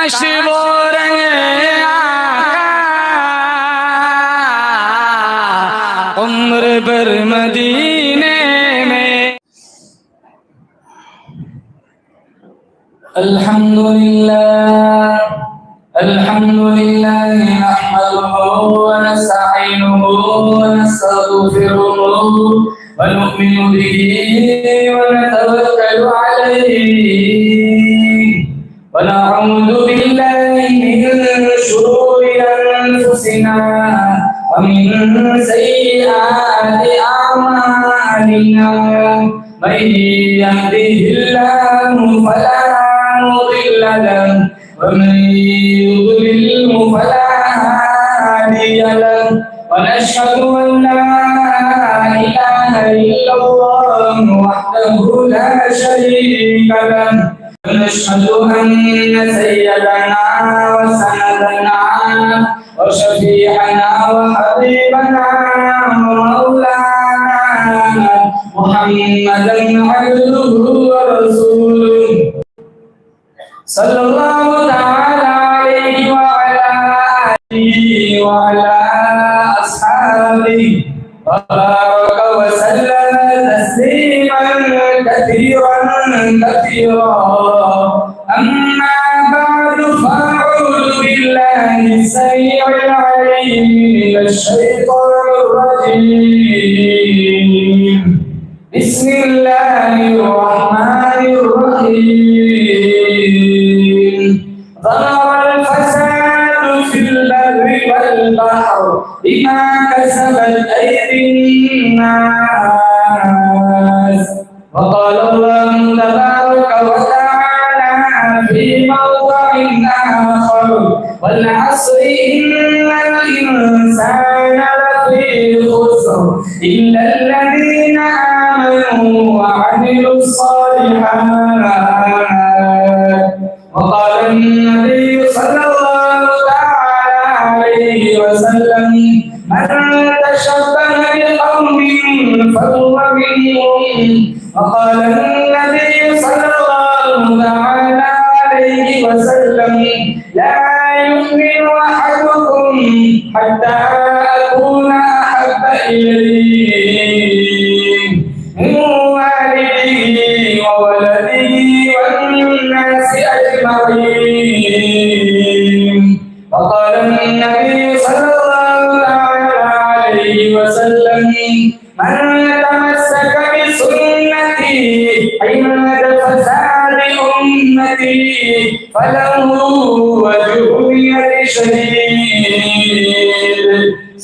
काश वो रंग आका उम्र भर मदीने में। अल्हम्दुलिल्लाह नहमदुहु व नस्तईनुहु व नस्तगफिरुहु व नु'मिनु बिही व नतवक्कलु अलैहि व नऊज़ु बिल्लाहि मिन शुरूरि अनफुसिना व मिन सय्यिआति अअमालिना मन यहदिहिल्लाहु फला मुदिल्ल लहु व मन युद्लिल्हु फला हादिय लहु व नशहदु अन ला इलाहा इल्लल्लाह वहदहु ला शरीका लहु व नशहदु अन्न सय्यदना व सनदना व शफीअना व हबीबना व मौलाना मुहम्मदन अब्दुहु व रसूलुहु सल्लल्लाहु तआला अलैहि व अला आलिहि व अला अस्हाबिहि व बारक व सल्लम तस्लीमन कसीरन कसीरा। अम्मा बअद फअऊज़ु बिल्लाहि समीइल अलीम मिनश शैतानिर रजीम। बिस्मिल्लाहिर रहमानिर रहीम। ज़हरल फ़सादु फ़िल बर्रि वल बहरि बिमा कसबत अयदीन नास। वक़ाल अल्लाहु तबारक व तआला फ़ी मौज़िइन आख़र वल अस्रि इन्नल इंसाना लफ़ी ख़ुस्र इल्लल लज़ीना आमनू व अमिलुस सालिहात। वक़ाल अन्नबी सल्लल्लाहु तआला अलैहि वसल्लम मन तशब्बह बिक़ौमिन फहुव मिनहुम। वक़ाल अन्नबी सल्लल्लाहु तआला अलैहि वसल्लम ला युमिनु अहदुकुम हत्ता अकूना अहब्बा इलैहि मिन वालिदिही व वलदिही वन्नासि अजमईन। वक़ाल अन्नबी सल्लल्लाहु अलैहि वसल्लम मन तमस्सक बिसुन्नती इन्द फसादि उम्मती फलहु अजरुन शदीद।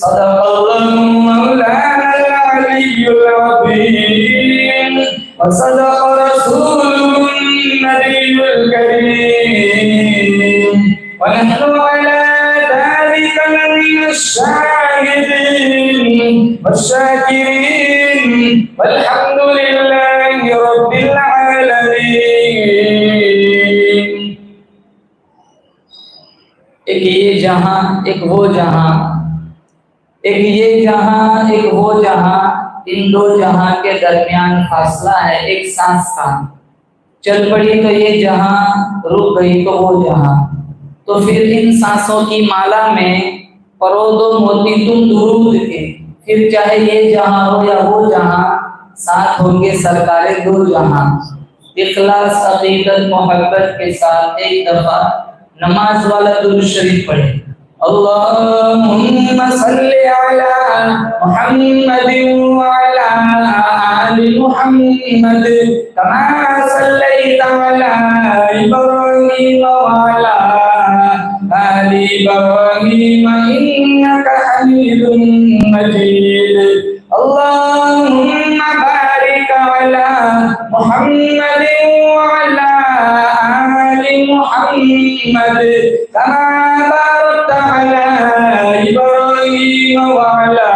सदक़ल्लाहु मौलाना अल-अलिय्युल अज़ीम व सदक़ रसूलुहुन नबियुल करीम व नहनु अला ज़ालिका मिनश शाहिदीन वश-शाकिरीन वल्हम्दुलिल्लाहि रब्बिल आलमीन। एक ये जहां एक वो जहां, एक ये जहां एक वो जहां, इन दो जहां के दरमियान फासला है एक सांस का। चल पड़ी तो ये जहां, रुक गई तो वो जहां। तो फिर इन सांसों की माला में परो दो मोती तुम दुरूद के। फिर चाहे ये जहां हो या वो जहां, साथ होंगे सरकारे दो जहां। इखलास अकीदत मोहब्बत के साथ एक दफा नमाज वाला दुरूद शरीफ पढ़े। अल्लाहुम्मा सल्ली अला मुहम्मदिन व अला आलि मुहम्मद कमा सल्लैता अला इब्राहीम व अला आलि इब्राहीम इन्नका हमीदुम मजीद। अल्लाहुम्मा बारिक अला मुहम्मदिन व अला आलि मुहम्मद कमा बारकता अला इब्राहीम व अला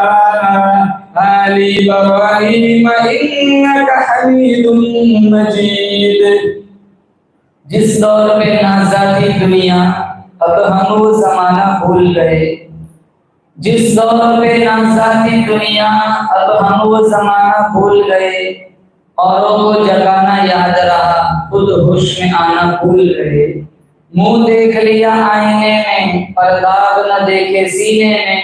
आलि इब्राहीम इन्नका हमीदुम मजीद। जिस दौर में नाज़ाती दुनिया, अब हम वो जमाना भूल गए। जिस दौर पे नाज़ाती दुनिया, अब हम वो जमाना भूल गए। औरों को जगाना याद रहा, खुद होश में आना भूल गए। मुंह देख लिया आईने में पर दाग न देखे सीने में,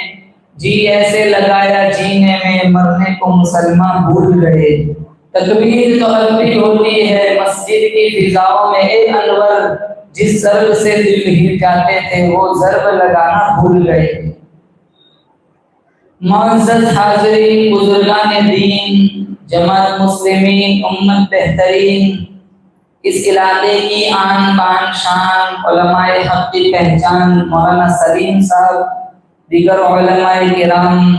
जी ऐसे लगाया जीने में मरने को मुसलमान भूल गए। तकबीर तो अलग होती है मस्जिद की फिजाओं में, ए अनवर जिस ज़र्ब से दिल हिल जाते थे वो ज़र्ब लगाना भूल गए। मुअज़्ज़ज़ हाज़िरीन, बुज़ुर्गाने दीन, जमात मुस्लिमीन, उम्मत बेहतरीन, इस इलाके की आन बान शान, उलमाए हक़ की पहचान मौलाना सलीम साहब, दीगर उलमाए किराम,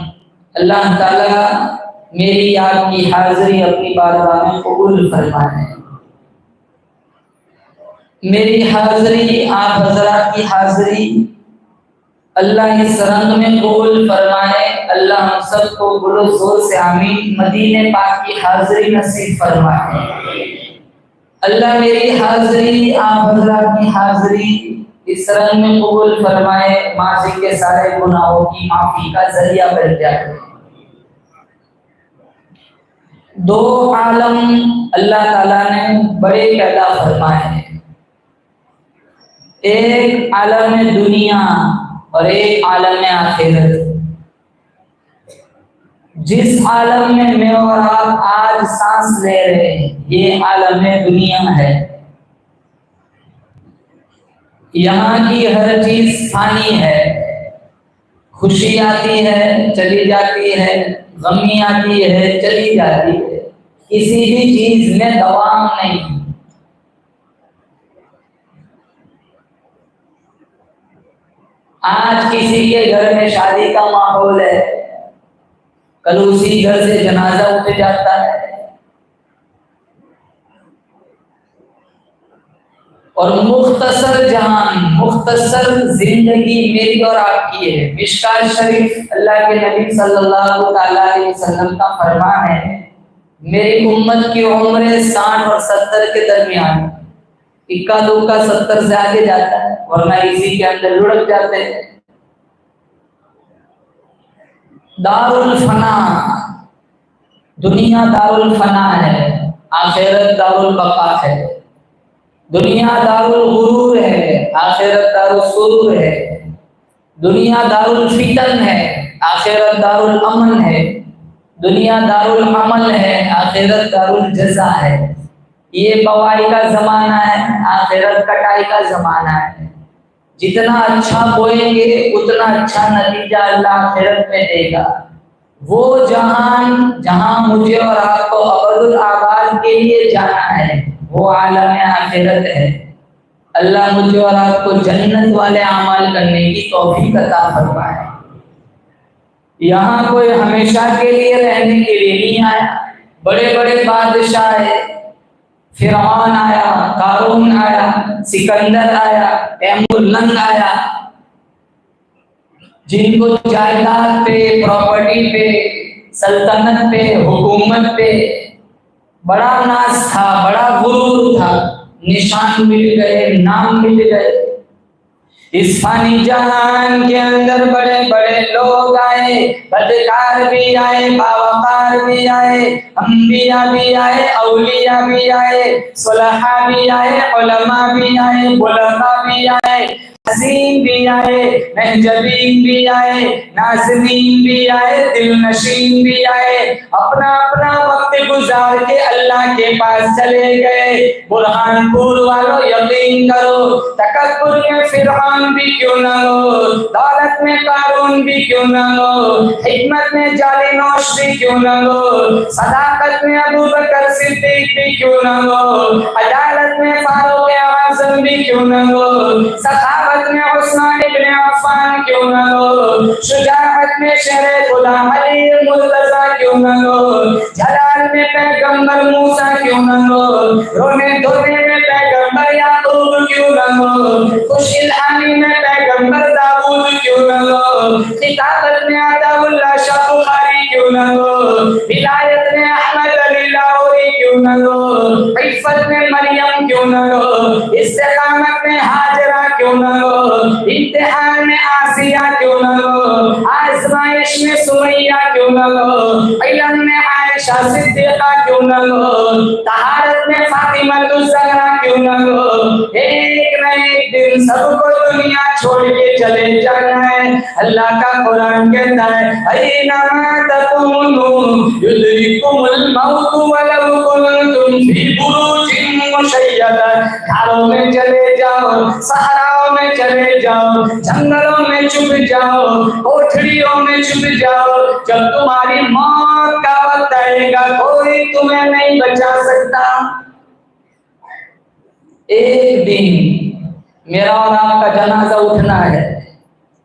अल्लाह ताला मेरी आपकी हाज़िरी अपनी बारगाह में कबूल फरमाए। मेरी हाज़िरी आप हज़रात की हाज़िरी अल्लाह इस रंग में कबूल फरमाए। अल्लाह हम सबको बुलो जोर से आमीन। मदीने पाक की हाज़िरी नसीब फरमाए। अल्लाह मेरी हाज़िरी आप हज़रात की हाज़िरी इस रंग में कबूल फरमाए, माज़ी के सारे गुनाहों की माफ़ी का ज़रिया बन जाए। दो आलम अल्लाह ताला ने बड़े पैदा फरमाए हैं, एक आलम दुनिया और एक आलम आखिरत। जिस आलम में मैं और आप आज सांस ले रहे हैं ये आलम दुनिया है। यहाँ की हर चीज फानी है, खुशी आती है चली जाती है, गमी आती है चली जाती है, किसी भी चीज में दवाम नहीं। आज किसी के घर में शादी का माहौल है, कल उसी घर से जनाजा उठ जाता है और मुख्तसर जहान मुख्तसर जिंदगी मेरी और आपकी है। मिशकात शरीफ अल्लाह के नबी सल्लल्लाहु अलैहि वसल्लम का फरमान है, मेरी उम्मत की उम्र 60 और 70 के दरमियान, इक्का दुक्का 70 से आगे जाता है वरना इसी के अंदर लुढ़क जाते हैं। दारुल फना, दुनिया दारुल फना है, आखिरत दारुल बका है। दुनिया दारुल गुरूर है, आखिरत दारुल सुरूर है। दुनिया दारुल फितन है, आखिरत दारुल अमन है। दुनिया दारुल अमल है, आखिरत दारुल जज़ा है। ये बवाई का जमाना है, आखिरत कटाई का जमाना है। जितना अच्छा बोएंगे उतना अच्छा नतीजा अल्लाह आखिरत में देगा। वो जहान जहां मुझे और आपको अबदुल आबाद के लिए जाना है वो आलम आखिरत है। अल्लाह मुझे और आपको जन्नत वाले अमाल करने की तौफीक अता फरमाए। यहाँ कोई हमेशा के लिए रहने के लिए नहीं आया। बड़े बड़े बादशाह है, फिरौन आया, कारून आया, सिकंदर आया, तैमुरलंग आया, जिनको जायदाद पे, प्रॉपर्टी पे, सल्तनत पे, हुकूमत पे बड़ा नाज था, बड़ा गुरूर था, निशान मिल गए, नाम मिल गए। इस फानी जहान के अंदर बड़े बड़े लोग आए, बदकार भी आए, बावकार भी आए, अंबिया भी आए, औलिया भी आए, सुलहा भी आए, उलमा भी आए, बुलगा भी आए, हसीन भी आए, महजबीन भी आए, नाज़नीन भी आए, दिलनशीन भी आए। अपना अपना वक्त गुजार के अल्लाह के पास चले गए। बुरहानपुर वालों यकीन करो, तकब्बुर में फिरौन भी क्यों न हो, दौलत में कारून भी क्यों न हो, हिकमत में जालिनोश भी क्यों न हो, सदाकत में अबू बकर सिद्दीक भी क्यों न हो, अदालत में फारूक आज़म भी क्यों न हो, सखावत में उस्मान इब्न अफ़्फ़ान क्यों न हो, शुजाअत में शेर खुदा अली मुर्तज़ा क्यों न हो, जलाल में पैगंबर मूसा क्यों न हो, रोने धोने में पैगंबर याकूब क्यों न हो, खुशिलहानी में पैगंबर दाऊद क्यों न हो, किताबत में अताउल्लाह शाह बुखारी क्यों न हो, विलायत में अहमद अली लाहौरी क्यों न हो, इफ़्फ़त में मरियम क्यों न हो, इस्तिक़ामत में हाजरा क्यों न हो, इम्तिहान में आसिया क्यों न हो, आज़माइश में सुमैया क्यों न हो, इल्म में आयशा सिद्दीक़ा क्यों न हो, तहारत में फातिमा ज़हरा क्यों न हो। एक न एक एक दिन सबको दुनिया छोड़ के चले जाना है। अल्लाह का कुरान कहता है अय्यनमा तकुनु युद्रिकुमुल मौत वलौ कुंतुम फी बुरूजिन मुशय्यदा। घरों में चले जाओ, सहराओं में चले जाओ, जंगलों में छुप जाओ, कोठरियों में छुप जाओ, जब तुम्हारी मौत का वक्त आएगा कोई तुम्हें नहीं बचा सकता। एक दिन मेरा और आपका जनाजा उठना है,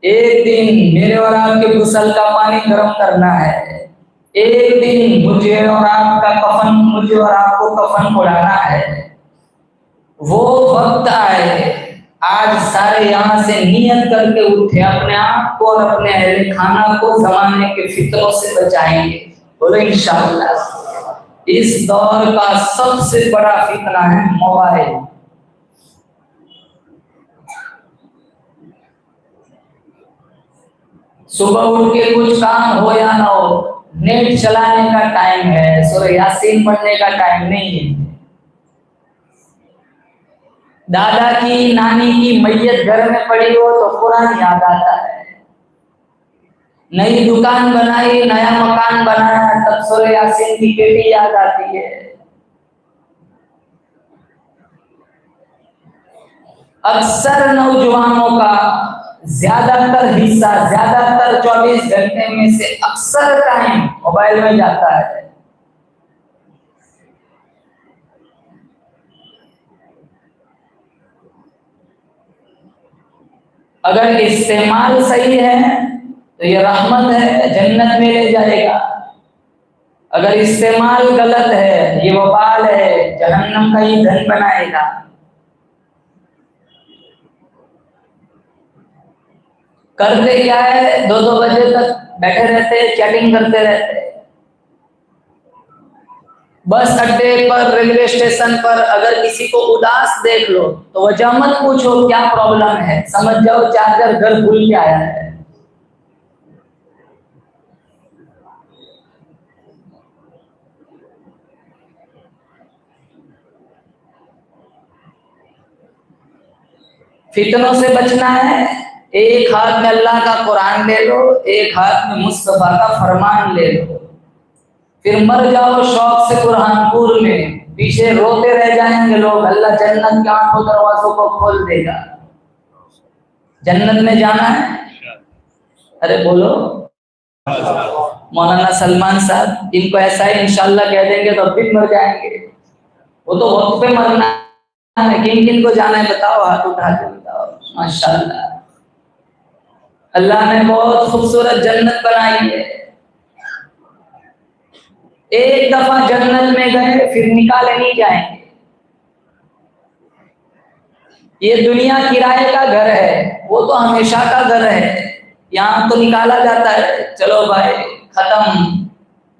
एक दिन मेरे और आपके गुस्ल का पानी गर्म करना है, एक दिन मुझे और आपका कफन, मुझे और आपको कफन उड़ाना है। वो वक्त आए, आज सारे यहाँ से नियत करके उठे, अपने आप को और अपने अहले खाना को जमाने के फितरों से बचाएंगे। बोले इंशाअल्लाह। इस दौर का सबसे बड़ा फितना है मोबाइल। सुबह उठ के कुछ काम हो या ना हो, नेट चलाने का टाइम है, सूरह यासीन पढ़ने का टाइम नहीं है। दादा की नानी की मैयत घर में पड़ी हो तो कुरान याद आता है। नई दुकान बनाई, नया मकान बनाया, तब सूरह यासीन की पेटी याद आती है। अक्सर नौजवानों का ज्यादातर हिस्सा, ज्यादातर 24 घंटे में से अक्सर टाइम मोबाइल में जाता है। अगर इस्तेमाल सही है तो ये रहमत है, जन्नत में ले जाएगा। अगर इस्तेमाल गलत है, ये वबाल है, जहन्नम का ही धन बनाएगा। करते क्या है, 2-2 बजे तक बैठे रहते, चैटिंग करते रहते। बस अड्डे पर, रेलवे स्टेशन पर अगर किसी को उदास देख लो तो वजह मत पूछो क्या प्रॉब्लम है, समझ जाओ चार्जर घर भूल के आया है। फितनों से बचना है, एक हाथ में अल्लाह का कुरान ले लो, एक हाथ में मुस्तफा का फरमान ले लो, फिर मर जाओ शौक से कुरानपुर में, पीछे रोते रह जाएंगे लोग। अल्लाह जन्नत के 8 दरवाजों को खोल देगा। जन्नत में जाना है, अरे बोलो मौलाना सलमान साहब, इनको ऐसा ही इंशाल्लाह कह देंगे तो फिर मर जाएंगे। वो तो वक्त पे मरना है। किन किन को जाना है बताओ, हाथ उठा के बताओ। माशाल्लाह, अल्लाह ने बहुत खूबसूरत जन्नत बनाई है। एक दफा जन्नत में गए फिर निकाले नहीं जाएंगे। ये दुनिया किराए का घर है, वो तो हमेशा का घर है। यहाँ तो निकाला जाता है, चलो भाई खत्म,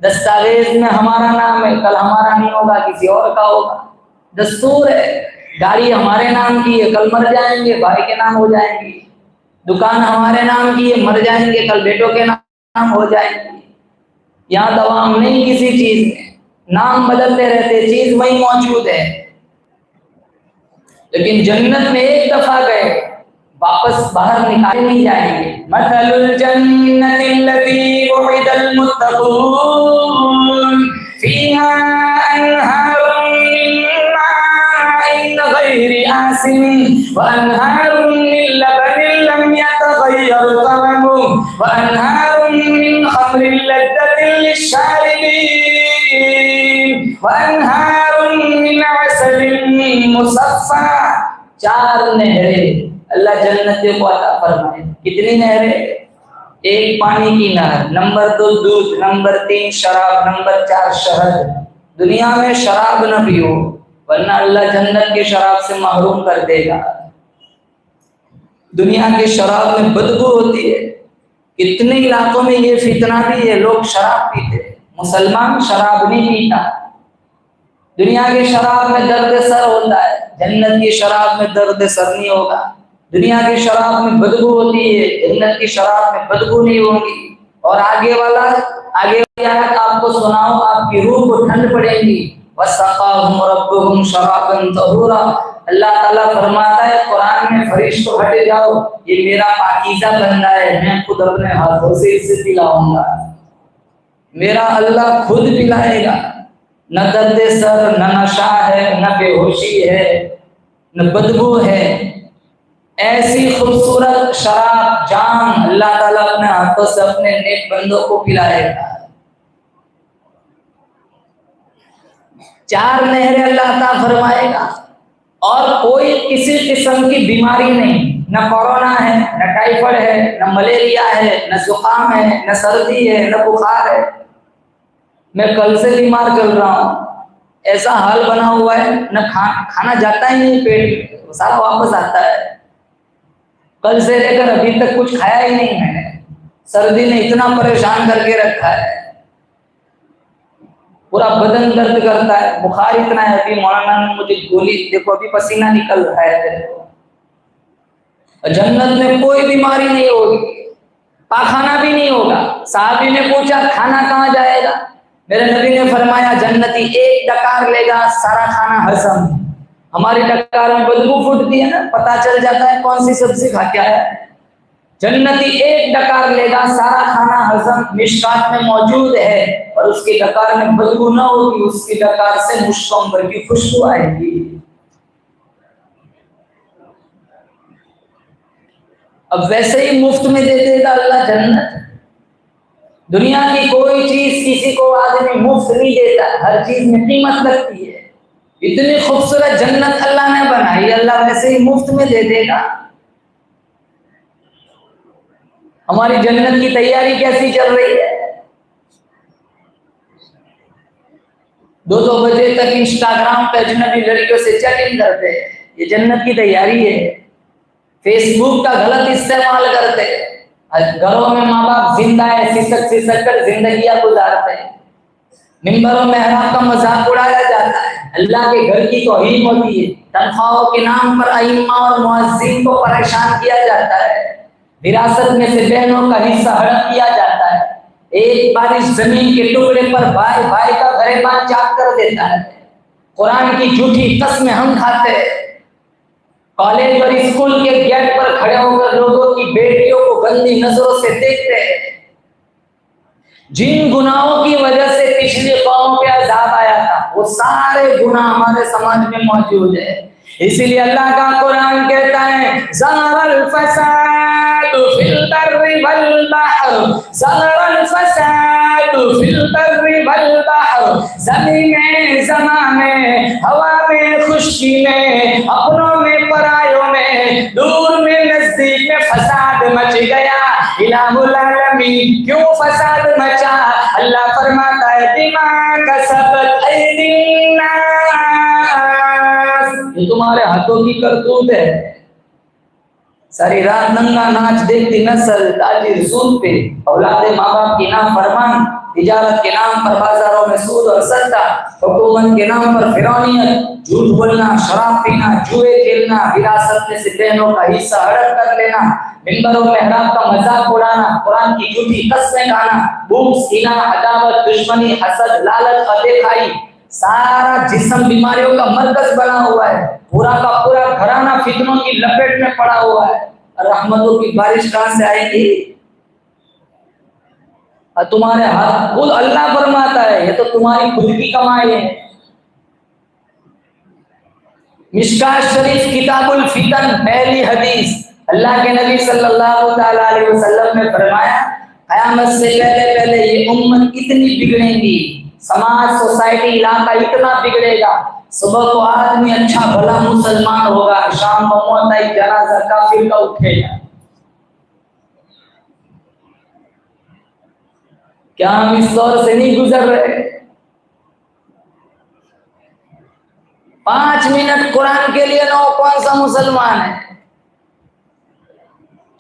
दस्तावेज में हमारा नाम है, कल हमारा नहीं होगा, किसी और का होगा। दस्तूर है, गाड़ी हमारे नाम की है, कल मर जाएंगे भाई के नाम हो जाएंगी। दुकान हमारे नाम की है, मर जाएंगे कल बेटों के नाम हो जाएंगे। यहाँ दवाम नहीं किसी चीज में, नाम बदलते रहते, चीज वही मौजूद है। लेकिन जन्नत में एक दफा गए वापस बाहर निकाले नहीं जाएंगे। मथलुल जन्नतिल्लती वुइदल मुत्तक़ून फीहा अनहारुन मिन माइन गैरि आसिन व अनहारुन मिन लबनिन लम यतगय्यर तअमुहु व अनहारुन मिन खम्रिन लज़्ज़तिन लिश्शारिबीन व अनहारुन मिन असलिन मुसफ़्फ़ा। 4 नहरें अल्लाह जन्नतियों को अता फरमाए। कितनी नहरें? 1 पानी की नहर, नंबर 2 दूध, नंबर 3 शराब, नंबर 4 शहद। दुनिया में शराब न पियो वरना अल्लाह जन्नत की शराब से महरूम कर देगा। दुनिया की शराब में बदबू होती है। कितने इलाकों में ये फितना भी है, लोग शराब पीते, मुसलमान शराब नहीं पीता। दुनिया की शराब में दर्द सर होता है, जन्नत की शराब में दर्द सर नहीं होगा। दुनिया की शराब में बदबू होती है, जन्नत की शराब में बदबू नहीं होगी। और आगे वाली आयत आपको सुनाओ, आपकी रूह को ठंड पड़ेगी। वसक़ाहुम रब्बुहुम शराबन तहूरा, अल्लाह ताला फरमाता है कुरान में, फरिश्तों हट जाओ, ये मेरा पाकीज़ा बंदा है, मैं खुद अपने हाथों से इसे पिलाऊंगा। मेरा अल्लाह खुद पिलाएगा। न दर्द सर, न नशा है, न बेहोशी है, न बदबू है। ऐसी खूबसूरत शराब जाम अल्लाह ताला अपने हाथों से अपने नेक बंदों को पिलाएगा। 4 नहरें अल्लाह अता फरमाएगा और कोई किसी किस्म की बीमारी नहीं, न कोरोना है, न टाइफाइड है, न मलेरिया है, न जुकाम है, न सर्दी है, न बुखार है। मैं कल से बीमार चल रहा हूँ, ऐसा हाल बना हुआ है, न खाना जाता ही नहीं पेट में, सारा वापस आता है। कल से लेकर अभी तक कुछ खाया ही नहीं मैंने, सर्दी ने इतना परेशान करके रखा है, पूरा बदन दर्द करता है, बुखार इतना है। अभी मौलाना ने मुझे गोली, देखो अभी पसीना निकल रहा है। जन्नत में कोई बीमारी नहीं होगी, पाखाना भी नहीं होगा। साहबी ने पूछा खाना कहाँ जाएगा? मेरे नबी ने फरमाया जन्नती एक डकार लेगा, सारा खाना हजम। हमारी डकार में बदबू फूटती है ना, पता चल जाता है कौन सी सब्जी खा के आया। जन्नती एक डकार लेगा, सारा खाना हजम। मिशकात में मौजूद है, और उसकी डकार में बदबू न होगी, उसकी डकार से मुश्कंबर की खुशबू आएगी। अब वैसे ही मुफ्त में दे देगा अल्लाह जन्नत। दुनिया की कोई चीज किसी को आदमी मुफ्त नहीं देता, हर चीज में कीमत लगती है। इतनी खूबसूरत जन्नत अल्लाह ने बनाई, अल्लाह वैसे ही मुफ्त में दे देगा। हमारी जन्नत की तैयारी कैसी चल रही है? 2-2 बजे तक इंस्टाग्राम पे अजनबी लड़कियों से चैटिंग करते हैं, ये जन्नत की तैयारी है। फेसबुक का गलत इस्तेमाल करते हैं, घरों में माँ बाप जिंदा है, सिसक सिसक कर जिंदगियां गुजारते हैं। मिंबरों में हराम का मजाक उड़ाया जाता है, अल्लाह के घर की तौहीन होती है। तनख्वाहों के नाम पर अइम्मा और मुअज्जिन को परेशान किया जाता है। विरासत में से बहनों का हिस्सा हड़प किया जाता है। एक बारिश जमीन के टुकड़े पर भाई भाई का गरेबान चाक कर देता है। कुरान की झूठी कसमें हम खाते हैं। कॉलेज और स्कूल के गेट पर खड़े होकर लोगों की बेटियों को गंदी नजरों से देखते हैं। जिन गुनाहों की वजह से पिछली कौम पे अज़ाब आया था, वो सारे गुनाह हमारे समाज में मौजूद है। इसीलिए अल्लाह का कुरान कहता है ज़हरल फसादु फिल बर्रि वल बहर, ज़हरल फसादु फिल बर्रि वल बहर। ज़मीन में, ज़मान में, हवा में, खुश्की में, अपनों में, परायों में, दूर में, नजदीक में फसाद मच गया। इलाहुल आलमीन क्यों फसाद मचा? अल्लाह फरमाता है बिमा कसबत ऐदीन नास, ये तुम्हारे हाथों की करतूत है। सारी रात नंगा नाच देखती नस्ल, ताजिर सूद पे, औलादे माँ बाप की नाम फरमान, तिजारत के नाम पर बाजारों में सूद और सट्टा, हुकूमत के नाम पर फिरौनियत, झूठ बोलना, शराब पीना, जुए खेलना, विरासत में से बहनों का हिस्सा हड़प कर लेना, मिंबरों में हराम का मजाक उड़ाना, कुरान की झूठी कस्में खाना, भूख, सीना, अदावत, दुश्मनी, हसद, लालच, अदेखाई, सारा जिस्म बीमारियों का मरकज बना हुआ है। पूरा का पूरा घराना फितनों की लपेट में पड़ा हुआ है। रहमतों की बारिश कहां से आएगी? तुम्हारे हाथ खुद अल्लाह फरमाता है, ये तो तुम्हारी खुद की कमाई है। मिशकात शरीफ किताबुल फितन पहली हदीस, अल्लाह के नबी सल्लल्लाहु ताला अलैहि वसल्लम ने फरमाया क़यामत से पहले पहले ये उम्मत इतनी बिगड़ेंगी, समाज, सोसाइटी, इलाका इतना बिगड़ेगा। सुबह को आदमी अच्छा भला मुसलमान होगा, शाम को मोहताई जनाजा काफिर का उठेगा। क्या हम इस दौर से नहीं गुजर रहे? 5 मिनट कुरान के लिए नो, कौन सा मुसलमान है?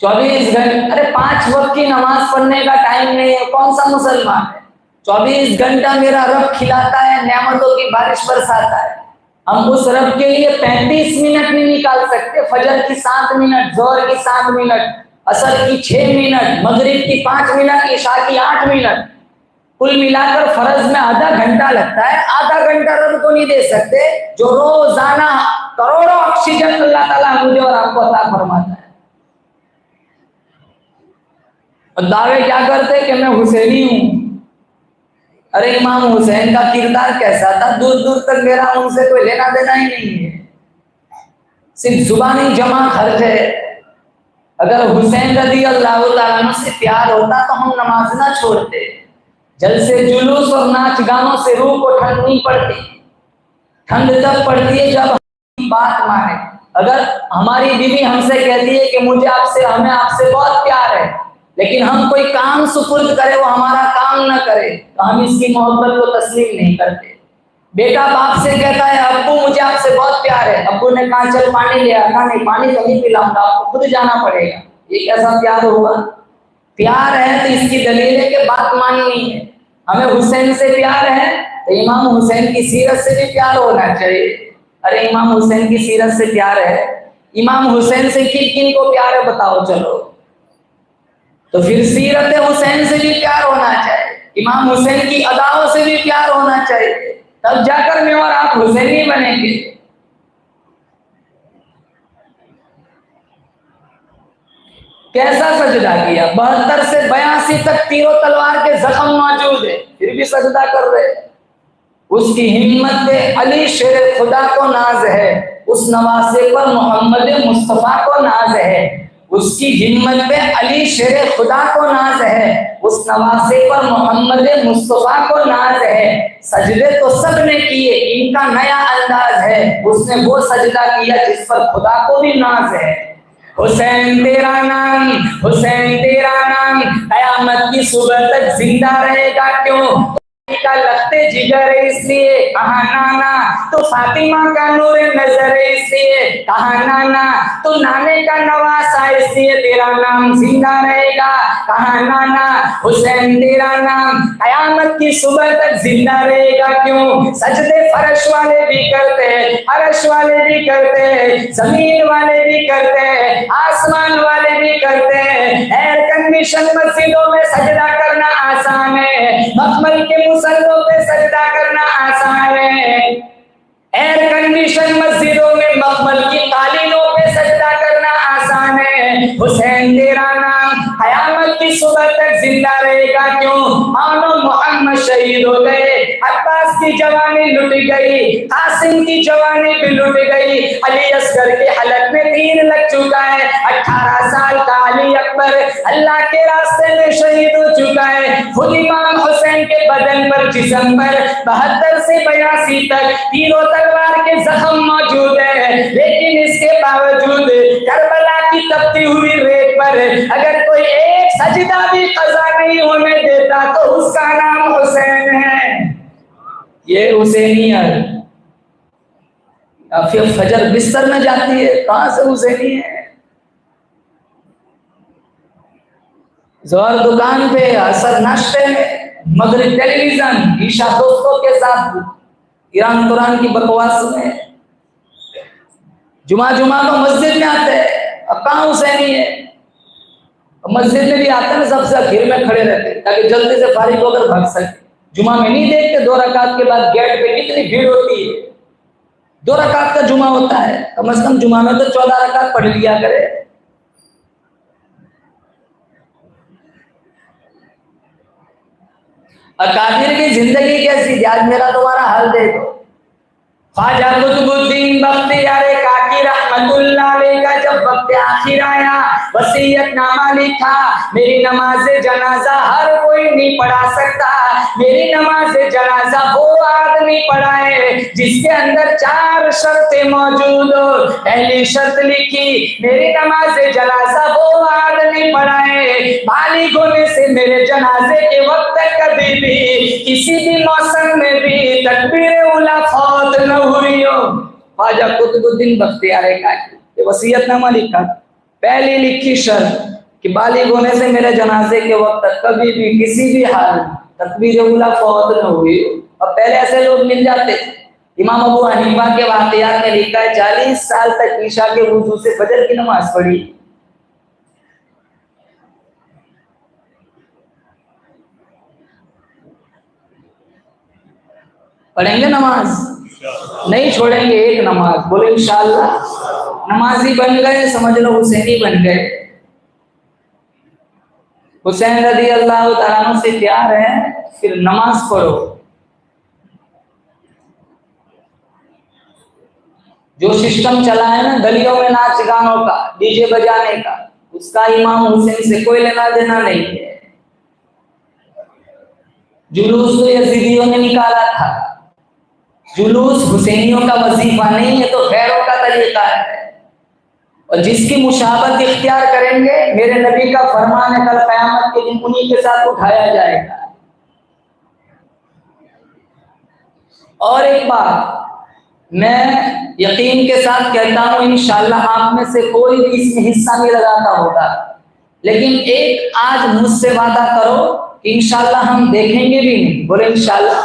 24 घंटे, अरे 5 वक्त की नमाज पढ़ने का टाइम नहीं है, कौन सा मुसलमान है? 24 घंटा मेरा रब खिलाता है, नेमतों की बारिश बरसाता है। हम उस रब के लिए 35 मिनट नहीं निकाल सकते। फजर की 7 मिनट, जोहर की 7 मिनट, असर की 6 मिनट, मगरिब की 5 मिनट, इशा की 8 मिनट, कुल मिलाकर फर्ज में आधा घंटा लगता है। आधा घंटा रब को नहीं दे सकते जो रोजाना करोड़ों अक्षर ऑक्सीजन अल्लाह ताला मुझे और आपको अता फरमाता है। और दावे क्या करते कि मैं हुसैनी हूं। अरे इमाम हुसैन का किरदार कैसा था, दूर दूर तक मेरा उनसे कोई लेना देना ही नहीं है, सिर्फ जुबानी जमा खर्च है। अगर हुसैन रज़ी अल्लाह तआला अन्हु से प्यार होता तो हम नमाज ना छोड़ते। जलसे जुलूस और नाच गानों से रूह को ठंड नहीं पड़ती। ठंड तब पड़ती है जब हम बात माने। अगर हमारी बीवी हमसे कहती है कि मुझे आपसे, हमें आपसे बहुत प्यार है, लेकिन हम कोई काम सुपुर्द करे, वो हमारा काम ना करे, तो हम इसकी मोहब्बत को तस्लीम नहीं करते। बेटा बाप से कहता है अब्बू मुझे आपसे बहुत प्यार है, अब्बू ने कहा चल पानी ले आ, कहा नहीं पानी तो नहीं पिलाऊंगा, आपको खुद जाना पड़ेगा। ये कैसा प्यार हुआ? प्यार है तो इसकी दलील है कि बात माननी है। हमें हुसैन से प्यार है तो इमाम हुसैन की सीरत से भी प्यार होना चाहिए। अरे इमाम हुसैन की सीरत से प्यार है, इमाम हुसैन से किन किन को प्यार है बताओ चलो। तो फिर सीरत हुसैन से भी प्यार होना चाहिए, इमाम हुसैन की अदाओं से भी प्यार होना चाहिए, तब जाकर मैं और आप हुसैनी बनेंगे। कैसा सजदा किया, 72 से 82 तक तीरों तलवार के जख्म मौजूद है, फिर भी सजदा कर रहे। उसकी हिम्मत पे अली शेर खुदा को नाज है, उस नवासे पर मोहम्मद मुस्तफा को नाज है। उसकी हिम्मत पे अली शेर खुदा को नाज है, उस नवासे पर मोहम्मद मुस्तफा को नाज है। सजदे तो सब ने किए, इनका नया अंदाज है, उसने वो सजदा किया जिस पर खुदा को भी नाज है। हुसैन तेरा नाम, हुसैन तेरा नाम कयामत की सुबह तक जिंदा रहेगा। क्यों? का लगते जिगर इसलिए कहा नाना, तो फातिमा का नूर नजर इसलिए कहा नाना, तो नाने का नवासा इसलिए तेरा नाम जिंदा रहेगा। कहा नाना हुसैन तेरा नाम कयामत की सुबह तक जिंदा रहेगा। क्यों? सजदे फर्श वाले भी करते हैं, फर्श वाले भी करते हैं, जमीन वाले भी करते हैं, आसमान वाले भी करते हैं। एयर कंडीशन मस्जिदों में सजदा करना आसान है, मखमल के मुसल्लों पे सजदा करना आसान है। एयर कंडीशन मस्जिदों में मखमल की कालीनों पे सजदा करना आसान है। हुसैन तेरा नाम कयामत की सुबह तक जिंदा रहेगा। क्यों? मानो मोहम्मद शहीद हो गए, अब्बास की जवानी लुट गई, कासिम की जवानी भी लुट गई, अली असगर के हलक में तीर लग चुका है, 18 साल का अली अकबर अल्लाह के रास्ते में शहीद हो चुका है। खुद इमाम हुसैन के बदन पर, जिस्म पर 72 से 82 तक तीरों तलवार के जख्म मौजूद है, लेकिन इसके बावजूद करबला की तपती हुई रेत पर अगर कोई एक सजदा भी कज़ा नहीं होने देता तो उसका नाम हुसैन है। ये हुसैनियत। फिर फजर बिस्तर में जाती है, कहां से हुसैनी है? जोहर दुकान पे, असर नाश्ते में, मगरिब टेलीविजन, ईशा दोस्तों के साथ ईरान कुरान की बकवास में, जुमा को मस्जिद में आते हैं। अब कहाँ हुसैनी है? मस्जिद में भी आते हैं, सबसे आखिर में खड़े रहते ताकि जल्दी से फारिग होकर भाग सके। जुमा में नहीं देखते 2 रकात के बाद गेट पे कितनी भीड़ होती है। 2 रकात का जुमा होता है, कम से कम जुमा में तो 14 रकात पढ़ लिया करे। अकादिर की जिंदगी कैसी थी, आज मेरा तुम्हारा हाल देखो। ख्वाजा कुतुबुद्दीन बख्तियार काकी रहमतुल्लाह अलैह का जब वक्त आखिर आया, वसीयतनामा लिखा, मेरी नमाज जनाजा हर कोई नहीं पढ़ा सकता, मेरी नमाज जनाजा वो आदमी पढ़ाए जिसके अंदर 4 शर्तें मौजूद हो। पहली शर्त लिखी, मेरी नमाज जनाजा वो आदमी पढ़ाए बालिग होने से मेरे जनाजे के वक्त कभी भी किसी भी मौसम में भी तकबीर उला फौत न हुई हो। ख्वाजा कुतुबुद्दीन बख्तियार काकी वसीयतनामा लिखा, पहली लिखी शर्त कि बालिग होने से मेरे जनाजे के वक्त कभी भी किसी भी हाल तकबीर उला फौत न हुई हो। अब पहले ऐसे लोग मिल जाते थे। इमाम अबू हनीफा के वाक़ियात में लिखा है 40 साल तक ईशा के वुजू से फजर की नमाज पढ़ी। पढ़ेंगे नमाज, नहीं छोड़ेंगे एक नमाज, बोले इंशाअल्लाह। नमाजी बन गए, समझ लो हुसैनी बन गए। हुसैन रज़ी अल्लाह तआला अन्हु से प्यार है, फिर नमाज पढ़ो। जो सिस्टम चला है ना गलियों में नाच गानों का, डीजे बजाने का, उसका इमाम हुसैन से कोई लेना देना नहीं है। जुलूस तो यजीदियों ने निकाला था, जुलूस हुसैनियों का वजीफा नहीं है, तो खैरों का तरीका है। और जिसकी मुशाबत इख्तियार करेंगे, मेरे नबी का फरमान है, कल क़यामत के दिन उन्हीं के साथ उठाया जाएगा। और एक बात मैं यकीन के साथ कहता हूं, इंशाअल्लाह आप में से कोई भी इसमें हिस्सा नहीं लगाता होगा, लेकिन एक आज मुझसे वादा करो कि इंशाअल्लाह हम देखेंगे भी नहीं। बोले इंशाअल्लाह।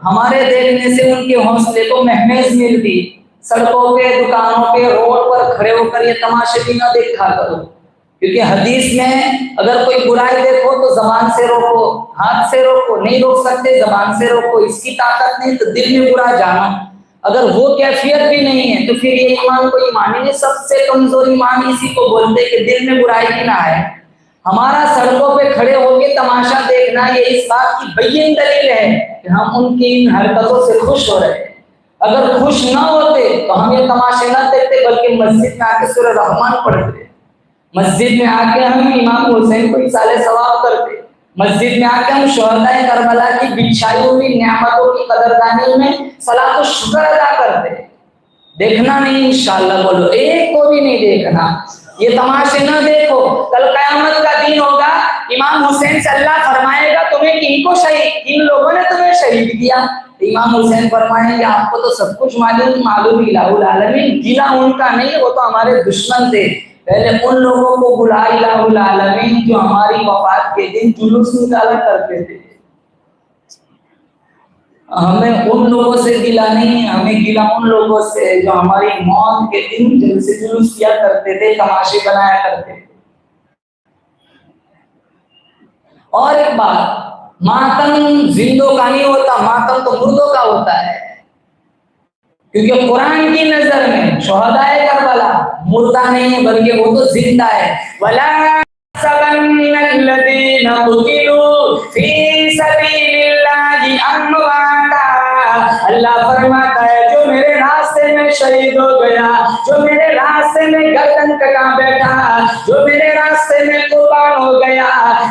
हमारे देखने से उनके हौसले को महमेज मिलती। सड़कों पे, दुकानों पे, रोड पर खड़े होकर ये तमाशे भी ना देखा करो, क्योंकि हदीस में अगर कोई बुराई देखो तो जबान से रोको, हाथ से रोको, नहीं रोक सकते जबान से रोको, इसकी ताकत नहीं तो दिल में बुरा जानो। अगर वो कैफियत भी नहीं है तो फिर ये ईमान को ईमान ही नहीं। सबसे कमजोर ईमान इसी को बोलते हैं कि दिल में बुराई ही ना आए। हमारा सड़कों पे खड़े होकर तमाशा देखना ये इस बात की बय्यन दलील है कि हम उनकी इन हरकतों से खुश हो रहे हैं। अगर खुश ना होते तो हम ये तमाशे ना देखते, बल्कि मस्जिद में आके सूरह रहमान पढ़ते, मस्जिद में आके हम इमाम हुसैन को इसाले सवाब करते, मस्जिद में आके हम शोहदाए करबला की बिछाई हुई नेमतों की कदरदानी में सलात और शुक्र अदा करते। देखना नहीं इंशाअल्लाह, बोलो एक को भी नहीं देखना। ये तमाशे ना देखो, कल कयामत का दिन होगा, इमाम हुसैन से अल्लाह फरमाएगा तुम्हें किनको शहीद, किन लोगों ने तुम्हें शहीद किया। इमाम हुसैन फरमाएंगे आपको तो सब कुछ मालूम इलाहुल आलमीन, गिला उनका नहीं, वो तो हमारे दुश्मन थे। पहले उन लोगों को बुला इलाहुल आलमीन जो हमारी वफात के दिन जुलूस निकाला करते थे। हमें उन लोगों से गिला नहीं है, हमें गिला उन लोगों से जो हमारी मौत के दिन जलसे जुलूस किया करते थे, तमाशे बनाया करते थे। और एक बात, मातम जिंदों का नहीं होता, मातम तो मुर्दों का होता है, क्योंकि कुरान की नजर में शोहदाए करबला मुर्दा नहीं है, बल्कि वो तो जिंदा है। वला सबन्नल्लज़ीना कुतिलू फी सबीलिल्लाहि अम्वाता, अल्लाह फरमाता है जो मेरे रास्ते में शहीद हो गया, जो मेरे रास्ते में गर्दन कटा बैठा, जो मेरे रास्ते में कुर्बान हो गया,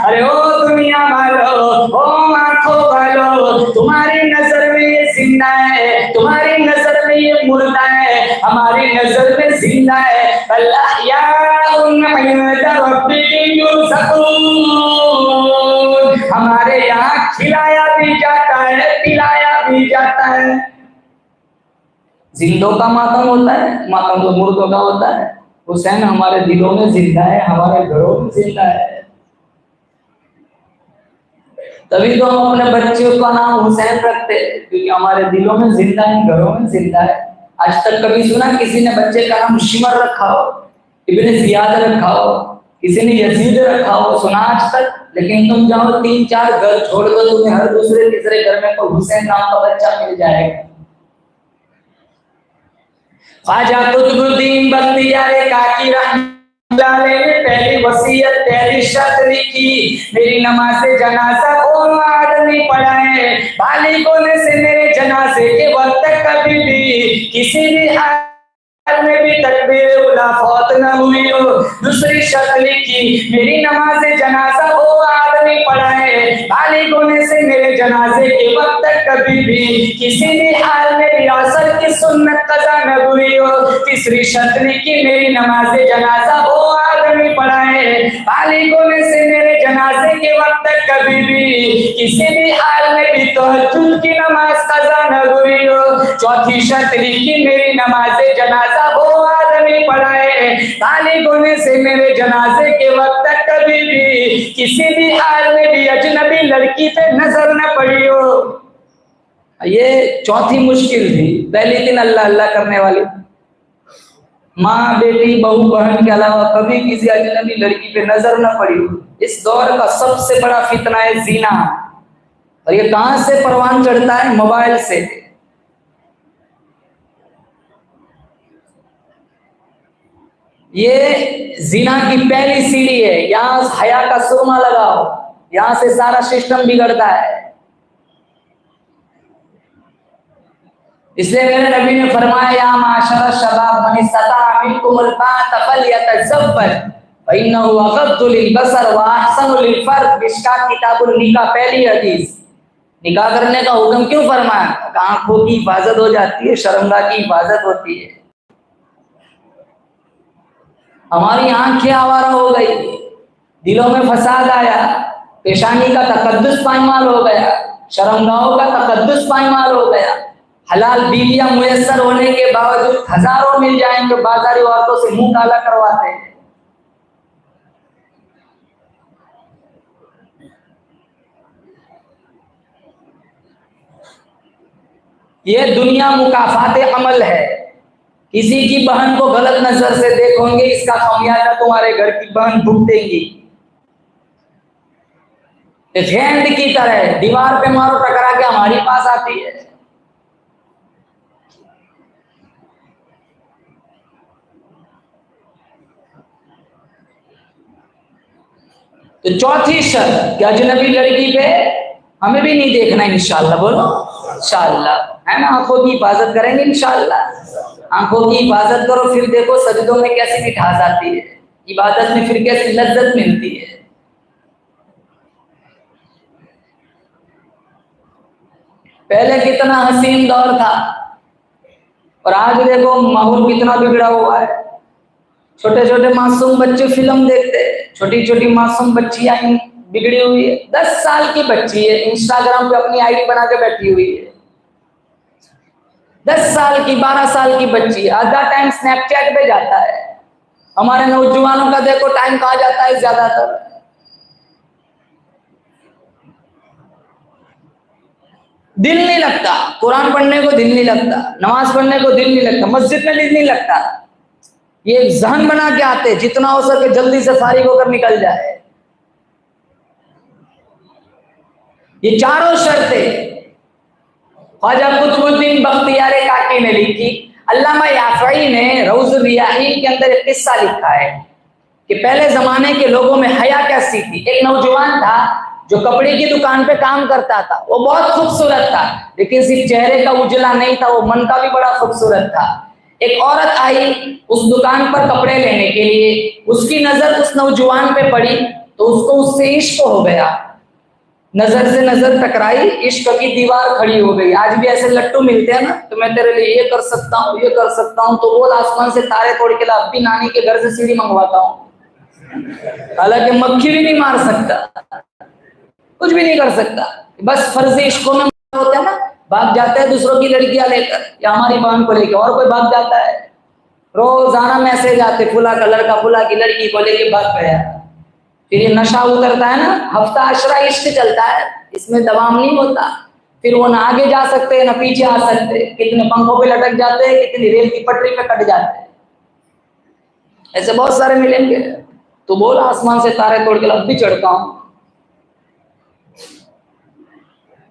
अरे ओ दुनिया वालों, ओ आंखों वालों, तुम्हारी नजर में ये जिंदा है, तुम्हारी नजर में ये मुर्दा है, हमारी नजर में जिंदा है। अल्लाह या हमारे यहाँ खिलाया भी जाता है, पिलाया भी जाता है। जिंदों का मातम होता है, मातम तो मुर्दों का होता है। हुसैन हमारे दिलों में जिंदा है, हमारे घरों में जिंदा है। तभी तो हम अपने बच्चों का नाम हुसैन रखते, क्योंकि हमारे दिलों में जिंदा है, घरों में जिंदा है। आज तक कभी सुना किसी ने बच्चे का नाम शिमर रखा हो, इब्ने जियाद रखा हो, किसी ने यजीद रखा हो? सुना आज तक? लेकिन तुम जाओ 3-4 घर छोड़ दो, तुम्हें हर दूसरे तीसरे घर में कोई हुसैन नाम का बच्चा मिल जाएगा। ख्वाजा कुतुबुद्दीन बख्तियार काकी रहमतुल्लाह अलैह ने पहली वसीयत, पहली शर्त लिखी, मेरी नमाज़े जनाजा वो आदमी पढ़ाए, बालिग होने से मेरे जनाजे के वक्त कभी भी किसी भी में भी तकबीर उला फौत न हुई हो। दूसरी शर्त लिखी, मेरी नमाज़े जनाजा वो आदमी पढ़ाए, बालिग होने से मेरे जनाजे के वक्त कभी भी किसी भी हाल में रियासत की सुन्नत कज़ा न हुई हो। तीसरी शर्त लिखी, मेरी नमाज़े जनाजा वो आदमी पढ़ाए, बालिग होने से मेरे जनाजे के वक्त कभी भी किसी भी हाल में भी तहज्जुद की नमाज कज़ा न हुई हो। चौथी शर्त लिखी, मेरी नमाज़े जनाजा वो आदमी पढ़ाए, बालिग होने से मेरे जनाजे के वक्त कभी भी किसी भी हाल में भी अजनबी लड़की पे नजर न पड़ी हो। ये चौथी मुश्किल थी। पहली दिन अल्लाह अल्लाह करने वाली, माँ बेटी बहू बहन के अलावा कभी किसी अजनबी लड़की पे नजर न पड़ी हो। इस दौर का सबसे बड़ा फितना है जीना, और ये कहां से परवान चढ़ता है? मोबाइल से। ये जिना की पहली सीढ़ी है, यहां हया का सुरमा लगाओ, यहां से सारा सिस्टम बिगड़ता है। इसलिए मेरे नबी ने फरमाया, या माशरा शबाब मन इस्तता मिनकुमुल बात फलयतज़व्वज फइन्नहु अग़द्दु लिलबसर व अहसनु लिलफर्ज। मिशकात किताबुल निकाह पहली हदीस। निकाह करने का हुक्म क्यों फरमाया? आंखों की हिफाजत हो जाती है, शर्मगाह की हिफाजत होती है। हमारी आंखें आवारा हो गई, दिलों में फसाद आया, पेशानी का तकद्दुस पायमाल हो गया, शर्मगाहों का तकद्दुस पायमाल हो गया। हलाल बीवियां मुयस्सर होने के बावजूद हजारों मिल जाएं जो बाजारी औरतों से मुंह काला करवाते हैं। ये दुनिया मुकाफाते अमल है। किसी की बहन को गलत नजर से देखोगे, इसका खामियाजा तुम्हारे घर की बहन भुगतेगी। गेंद की तरह दीवार पे मारो, टकरा के हमारी पास आती है। तो चौथी शर्त कि अजनबी लड़की पे हमें भी नहीं देखना इंशाअल्लाह। बोलो इंशाअल्लाह, है ना? आंखों की हिफाजत करेंगे इंशाअल्लाह। आंखों की हिफाजत करो, फिर देखो सजदों में कैसी मिठास आती है, इबादत में फिर कैसी लज्जत मिलती है। पहले कितना हसीन दौर था और आज देखो माहौल कितना बिगड़ा हुआ है। छोटे छोटे मासूम बच्चे फिल्म देखते हैं, छोटी छोटी मासूम बच्चियां बिगड़ी हुई है। 10 साल की बच्ची है, इंस्टाग्राम पे अपनी आईडी बना के बैठी हुई है। 10 साल की, 12 साल की बच्ची, आधा टाइम स्नैपचैट पे जाता है। हमारे नौजवानों का देखो टाइम कहाँ जाता है ज्यादातर। दिल नहीं लगता, कुरान पढ़ने को दिल नहीं लगता, नमाज पढ़ने को दिल नहीं लगता, मस्जिद में दिल नहीं लगता। ये जहन बना के आते जितना हो सके जल्दी से फारिग होकर निकल जाए। ये चारों शर्तें ख्वाजा कुतुबुद्दीन बख्तियार काकी ने लिखी। अल्लामा याफई ने रौज़ रियाहीन के अंदर एक किस्सा लिखा है कि पहले जमाने के लोगों में हया कैसी थी। एक नौजवान था जो कपड़े की दुकान पे काम करता था। वो बहुत खूबसूरत था, लेकिन सिर्फ चेहरे का उजला नहीं था, वो मन का भी बड़ा खूबसूरत था। एक औरत आई उस दुकान पर कपड़े लेने के लिए, उसकी नजर उस नौजवान पे पड़ी तो उसको उससे इश्क हो गया। नजर से नजर टकराई, इश्क की दीवार खड़ी हो गई। आज भी ऐसे लट्टू मिलते हैं ना, तो मैं तेरे लिए ये कर सकता हूँ, ये कर सकता हूँ, तो बोल आसमान से तारे तोड़ के ला, अपनी नानी के घर से सीढ़ी मंगवाता हूँ। हालांकि मक्खी भी नहीं मार सकता, कुछ भी नहीं कर सकता, बस फर्जी इश्कों में होते हैं ना, भाग जाते हैं दूसरों की लड़कियां लेकर या हमारी बहन को लेकर, और कोई भाग जाता है। रोजाना मैसेज आते, फुला का लड़का फुला की लड़की को लेके भाग गया। फिर ये नशा उतरता है ना, हफ्ता अशरा इश्क चलता है, इसमें दवाम नहीं होता। फिर वो ना आगे जा सकते ना पीछे आ सकते, कितने पंखों पे लटक जाते हैं, कितनी रेल की पटरी पे कट जाते हैं। ऐसे बहुत सारे मिलेंगे। तो बोल आसमान से तारे तोड़ के अब भी चढ़ता हूं।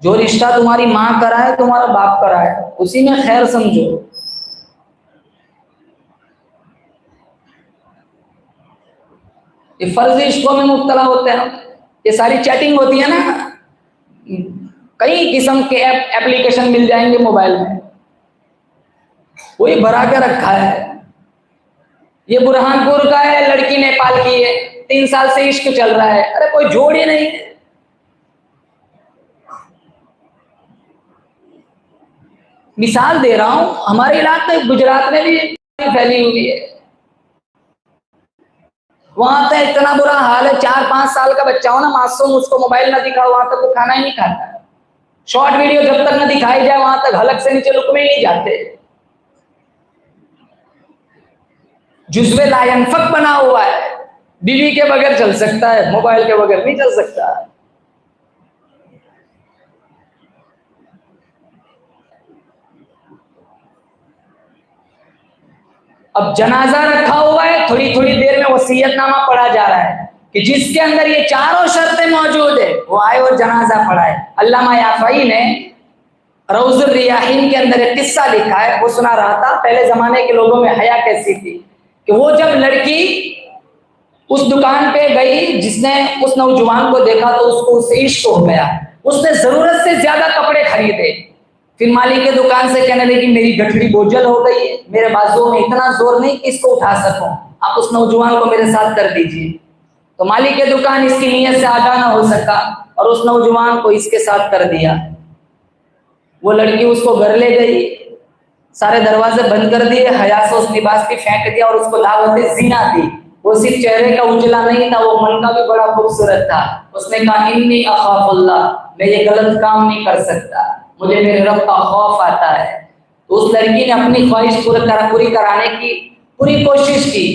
जो रिश्ता तुम्हारी माँ करा है, तुम्हारा बाप करा है, उसी में खैर समझो। ये फर्जी इश्कों में मुब्तला होते हैं। ये सारी चैटिंग होती है ना, कई किस्म के एप्लीकेशन मिल जाएंगे मोबाइल में, वही भरा के रखा है। ये बुरहानपुर का है, लड़की नेपाल की है, 3 साल से इश्क चल रहा है। अरे कोई जोड़ ही नहीं है। मिसाल दे रहा हूं, हमारे इलाके गुजरात में भी फैली हुई है। वहां तक इतना बुरा हाल है, 4-5 साल का बच्चा हो ना मासूम, उसको मोबाइल ना दिखाओ वहां तक वो खाना ही नहीं खाता। शॉर्ट वीडियो जब तक ना दिखाई जाए वहां तक हलक से नीचे लुक में ही नहीं जाते। जुज़्वे ला यनफक बना हुआ है, बीवी के बगैर चल सकता है, मोबाइल के बगैर नहीं चल सकता। अब जनाजा रखा हुआ है, थोड़ी थोड़ी देर में वसीयतनामा पढ़ा जा रहा है कि जिसके अंदर ये चारों शर्तें मौजूद है वो आए और जनाजा पढ़ाए। अल्लामा याफई ने रौज़ रियाहीन के अंदर एक किस्सा लिखा है, वो सुना रहा था। पहले जमाने के लोगों में हया कैसी थी। कि वो जब लड़की उस दुकान पे गई, जिसने उस नौजवान को देखा तो उसको उससे इश्क हो गया, उसने जरूरत से ज्यादा कपड़े खरीदे। फिर मालिक के दुकान से कहने लगी मेरी गठड़ी बोझल हो गई है, मेरे बाजुओं में इतना जोर नहीं कि इसको उठा सकूं, आप उस नौजवान को मेरे साथ कर दीजिए। तो मालिक के दुकान इसकी नीयत से आगा ना हो सका और उस नौजवान को इसके साथ कर दिया। वो लड़की उसको घर ले गई, सारे दरवाजे बंद कर दिए, हया से उस लिबास की फेंक दिया और उसको दावत ज़िना दी। वो सिर्फ चेहरे का उजला नहीं था, वो मन का भी बड़ा खूबसूरत था। उसने कहा इन्नी अखाफुल्लाह, मैं ये गलत काम नहीं कर सकता, मुझे मेरे रब का खौफ आता है। तो उस लड़की ने अपनी ख्वाहिश पूरी कराने की पूरी कोशिश की।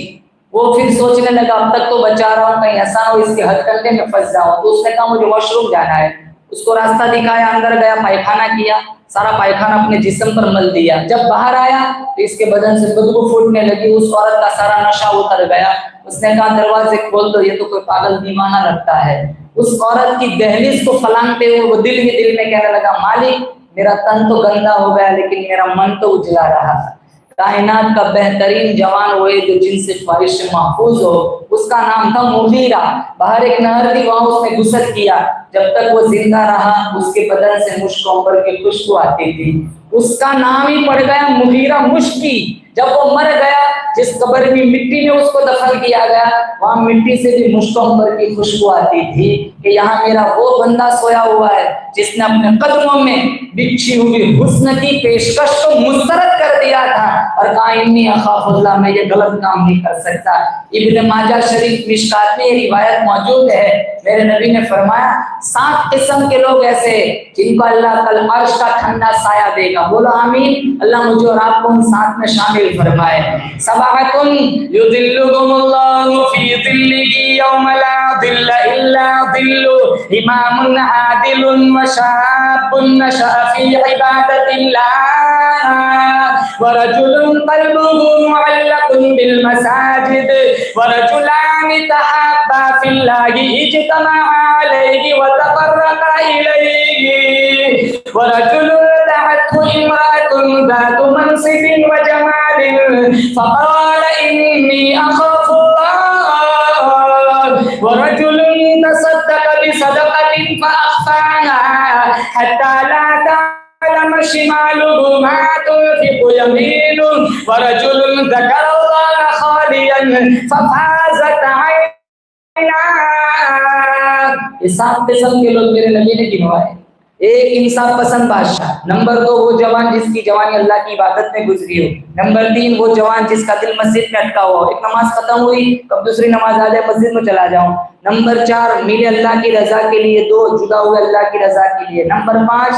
वो फिर सोचने लगा अब तक तो बचा रहा हूँ, कहीं ऐसा हो इसके हथकंडे में फंस जाऊं। तो उसने कहा मुझे वॉशरूम जाना है। उसको रास्ता दिखाया, अंदर गया, पायखाना किया, सारा पायखाना अपने जिस्म पर मल दिया। जब बाहर आया तो इसके बदन से बदबू फूटने लगी, उस औरत का सारा नशा उतर गया। उसने कहा दरवाजे खोल दो, ये तो कोई पागल दीवाना लगता है। उस औरत की दहलीज को फलांगते हुए वो दिल ही दिल में कहने लगा मालिक मेरा तन तो गंदा हो गया लेकिन मेरा मन तो उजला रहा। कायनात का बेहतरीन जवान वो है जो जिनसे ख्वाहिश महफूज हो, उसका नाम था मुगीरा। बाहर एक नहर थी, वहां उसने गुस्ल किया। जब तक वो जिंदा रहा उसके बदन से मुश्क अंबर की खुशबू आती थी। उसका नाम ही पड़ गया मुगीरा मुश्की। जब वो मर गया, जिस कब्र में मिट्टी में उसको दफन किया गया, वहां मिट्टी से भी मुश्क अंबर की खुशबू आती थी कि यहाँ मेरा वो बंदा सोया हुआ है जिसने अपने कदमों में बिछी हुई हुस्न की पेशकश को मुस्तरद कर दिया था और कहा इन्नी अखाफुल्लाह, मैं ये गलत काम नहीं कर सकता। इब्न माजा शरीफ मिशकात में ये रिवायत मौजूद है। मेरे नबी ने फरमाया 7 किस्म के लोग ऐसे जिनको अल्लाह कल अर्श का ठंडा साया देगा। बोलो आमीन। अल्लाह मुझे और आपको उन 7 में शामिल फरमाए। सबाअतुन युदिल्लुहुमुल्लाहु फी दिल्लिही यौम ला दिल्ला इल्ला दिल्लु, इमामुन आदिलुन व शाबुन नशअ फी इबादतिल्लाह व रजुलुन क़ल्बुहु मुअल्लक़ुन बिल मसाजिद व रजुलानि तहब्बा फिल्लाहि इज्तमअ अलैहि व तफर्रक़ा इलैहि व रजुलुन दअतहु इम्रअतुन ज़ातु मनसिबिन व जमालिन फ़क़ाल इन्नी अख़ाफ़ुल्लाह व रजुलुन तसद्दक़ बिसदक़तिन फ़अख़फ़ाहा हत्ता ला तअलम शिमालुहु मा तुनफ़िक़ु यमीनुहु व रजुलुन ज़करल्लाह ख़ालियन फ़फ़ाज़त ऐनाहु। ये 7 किस्म के लोग मेरे नबी ने गिनवाए। एक इंसाफ पसंद बादशाह, नंबर 2 वो जवान जिसकी जवानी अल्लाह की इबादत में गुजरी हो, नंबर 3 वो जवान जिसका दिल मस्जिद में अटका हुआ हो, एक नमाज खत्म हुई कब दूसरी नमाज आ जाए मस्जिद में चला जाऊं, नंबर 4 मिले अल्लाह की रजा के लिए, 2 जुदा हुए अल्लाह की रजा के लिए, नंबर 5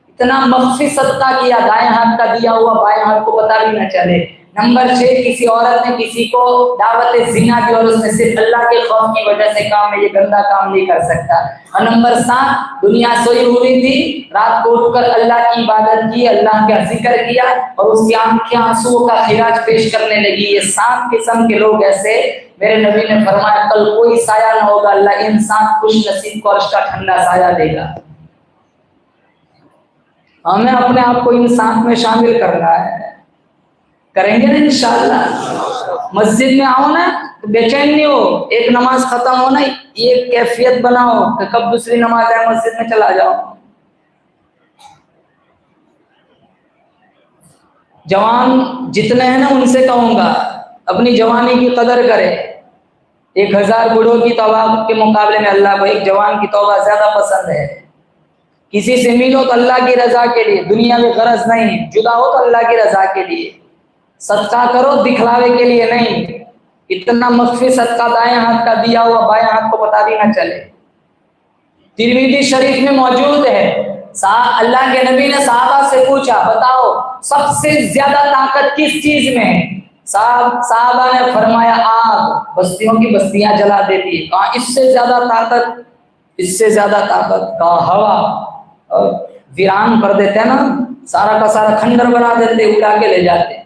इतना मख्फी सदका किया दाएं हाथ का दिया हुआ बाएं हाथ को पता भी न चले, नंबर 6 किसी औरत ने किसी को दावत ज़िना दी और उसने सिर्फ अल्लाह के खौफ की वजह से कहा मैं ये गंदा काम नहीं कर सकता, और नंबर 7 दुनिया सोई हुई थी, रात को उठकर अल्लाह की इबादत की, अल्लाह का जिक्र किया और उसकी आंखें आंसुओं का खिराज पेश करने लगी। ये 7 किस्म के लोग ऐसे मेरे नबी ने फरमाया कल कोई साया ना होगा, अल्लाह इन 7 खुश नसीब को अर्श का ठंडा साया देगा। हमें अपने आप को इन 7 में शामिल करना है, करेंगे ना इंशाअल्लाह। मस्जिद में आओ ना तो बेचैन नहीं हो, एक नमाज खत्म हो ना ये कैफियत बनाओ कि कब दूसरी नमाज आए मस्जिद में चला जाओ। जवान जितने हैं ना उनसे कहूंगा अपनी जवानी की कदर करें। 1000 बूढ़ों की तौबा के मुकाबले में अल्लाह को एक जवान की तौबा ज्यादा पसंद है। किसी से मिलो तो अल्लाह की रजा के लिए, दुनिया में गरज नहीं, जुदा हो तो अल्लाह की रजा के लिए, सदका करो दिखलावे के लिए नहीं। इतना मख्फी सदका दाएं हाथ का दिया हुआ बाएं हाथ को पता भी ना चले। तिरमिज़ी शरीफ में मौजूद है, अल्लाह के नबी ने सहाबा से पूछा बताओ सबसे ज्यादा ताकत किस चीज में है? सहाबा ने फरमाया आग, बस्तियों की बस्तियां जला देती है। कहा इससे ज्यादा ताकत? इससे ज्यादा ताकत? कहा हवा, वीरान कर देते हैं ना, सारा का सारा खंडर बना देते, उड़ा के ले जाते।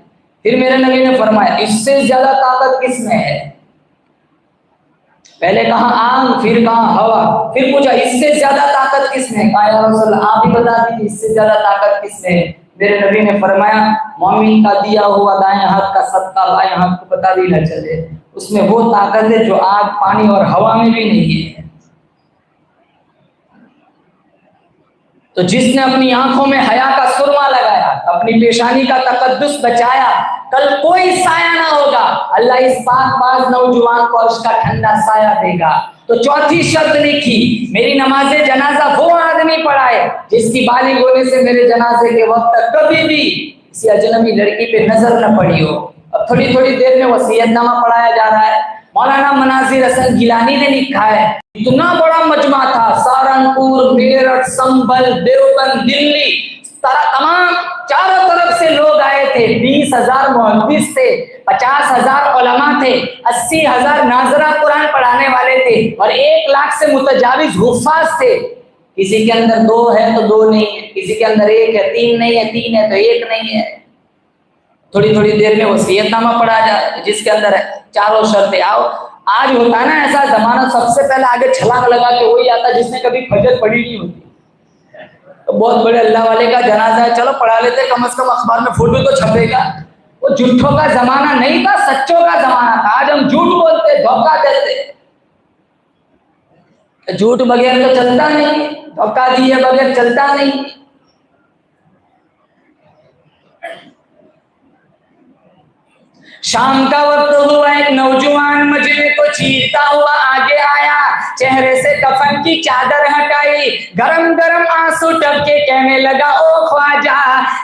फिर मेरे नबी ने फरमाया इससे ज्यादा ताकत किसमें है? पहले कहा आग, फिर कहा हवा, फिर पूछा इससे ज्यादा ताकत किसमें? कहा या रसूल आप ही बता दीजिए इससे ज्यादा ताकत किसमें है? मेरे नबी ने फरमाया मोमिन का दिया हुआ दाएं हाथ का सदका बाएं हाथ को पता पता भी न चले। उसमें वो ताकत है जो आग, पानी और हवा में भी नहीं है। तो जिसने अपनी आंखों में हया का सुरमा लगाया, अपनी पेशानी का तकद्दुस बचाया, कल कोई साया ना होगा। अल्लाह इस पाकबाज नौजवान को उसका ठंडा साया देगा। तो चौथी शर्त लिखी, मेरी नमाज़े जनाजा वो आदमी पढ़ाए जिसकी बालिग होने से मेरे जनाजे के वक्त तक कभी भी किसी अजनबी लड़की पे नजर न पड़ी हो। अब थोड़ी थोड़ी देर में वसीयतनामा पढ़ाया जा रहा है। मौलाना मनाजिर हसन गिलानी ने लिखा है, इतना बड़ा मजमा था, सहारनपुर, मेरठ, संभल, देवबंद, दिल्ली, तमाम चारों तरफ से लोग आए थे। 20,000 मुहद्दिस थे, 50,000 उलमा थे, 80,000 नाजरा कुरान पढ़ाने वाले थे और 1 लाख से मुतजाविज हुफ्फाज थे। किसी के अंदर 2 है तो 2 नहीं है, किसी के अंदर 1 है, 3 नहीं है, 3 है तो 1 नहीं है। थोड़ी थोड़ी देर में वसीयतनामा पढ़ा जाए जिसके अंदर चारों शर्तें। आओ, आज होता है ना ऐसा जमाना, सबसे पहले आगे छलांग लगा के वही आता जिसने कभी फजर पढ़ी नहीं होती। तो बहुत बड़े अल्लाह वाले का जनाजा है, चलो पढ़ा लेते, कम से कम अखबार में फोटो तो छपेगा। वो झूठों का जमाना नहीं था, सच्चों का जमाना था। आज हम झूठ बोलते, धोखा देते। झूठ बगैर तो चलता नहीं, धोखा दिए बगैर चलता नहीं। शाम का वक्त हुआ, एक नौजवान मजमे को चीरता हुआ आगे आया, चेहरे से कफन की चादर हटाई, गरम गरम आंसू टपके कहने लगा, ओ ख्वाजा,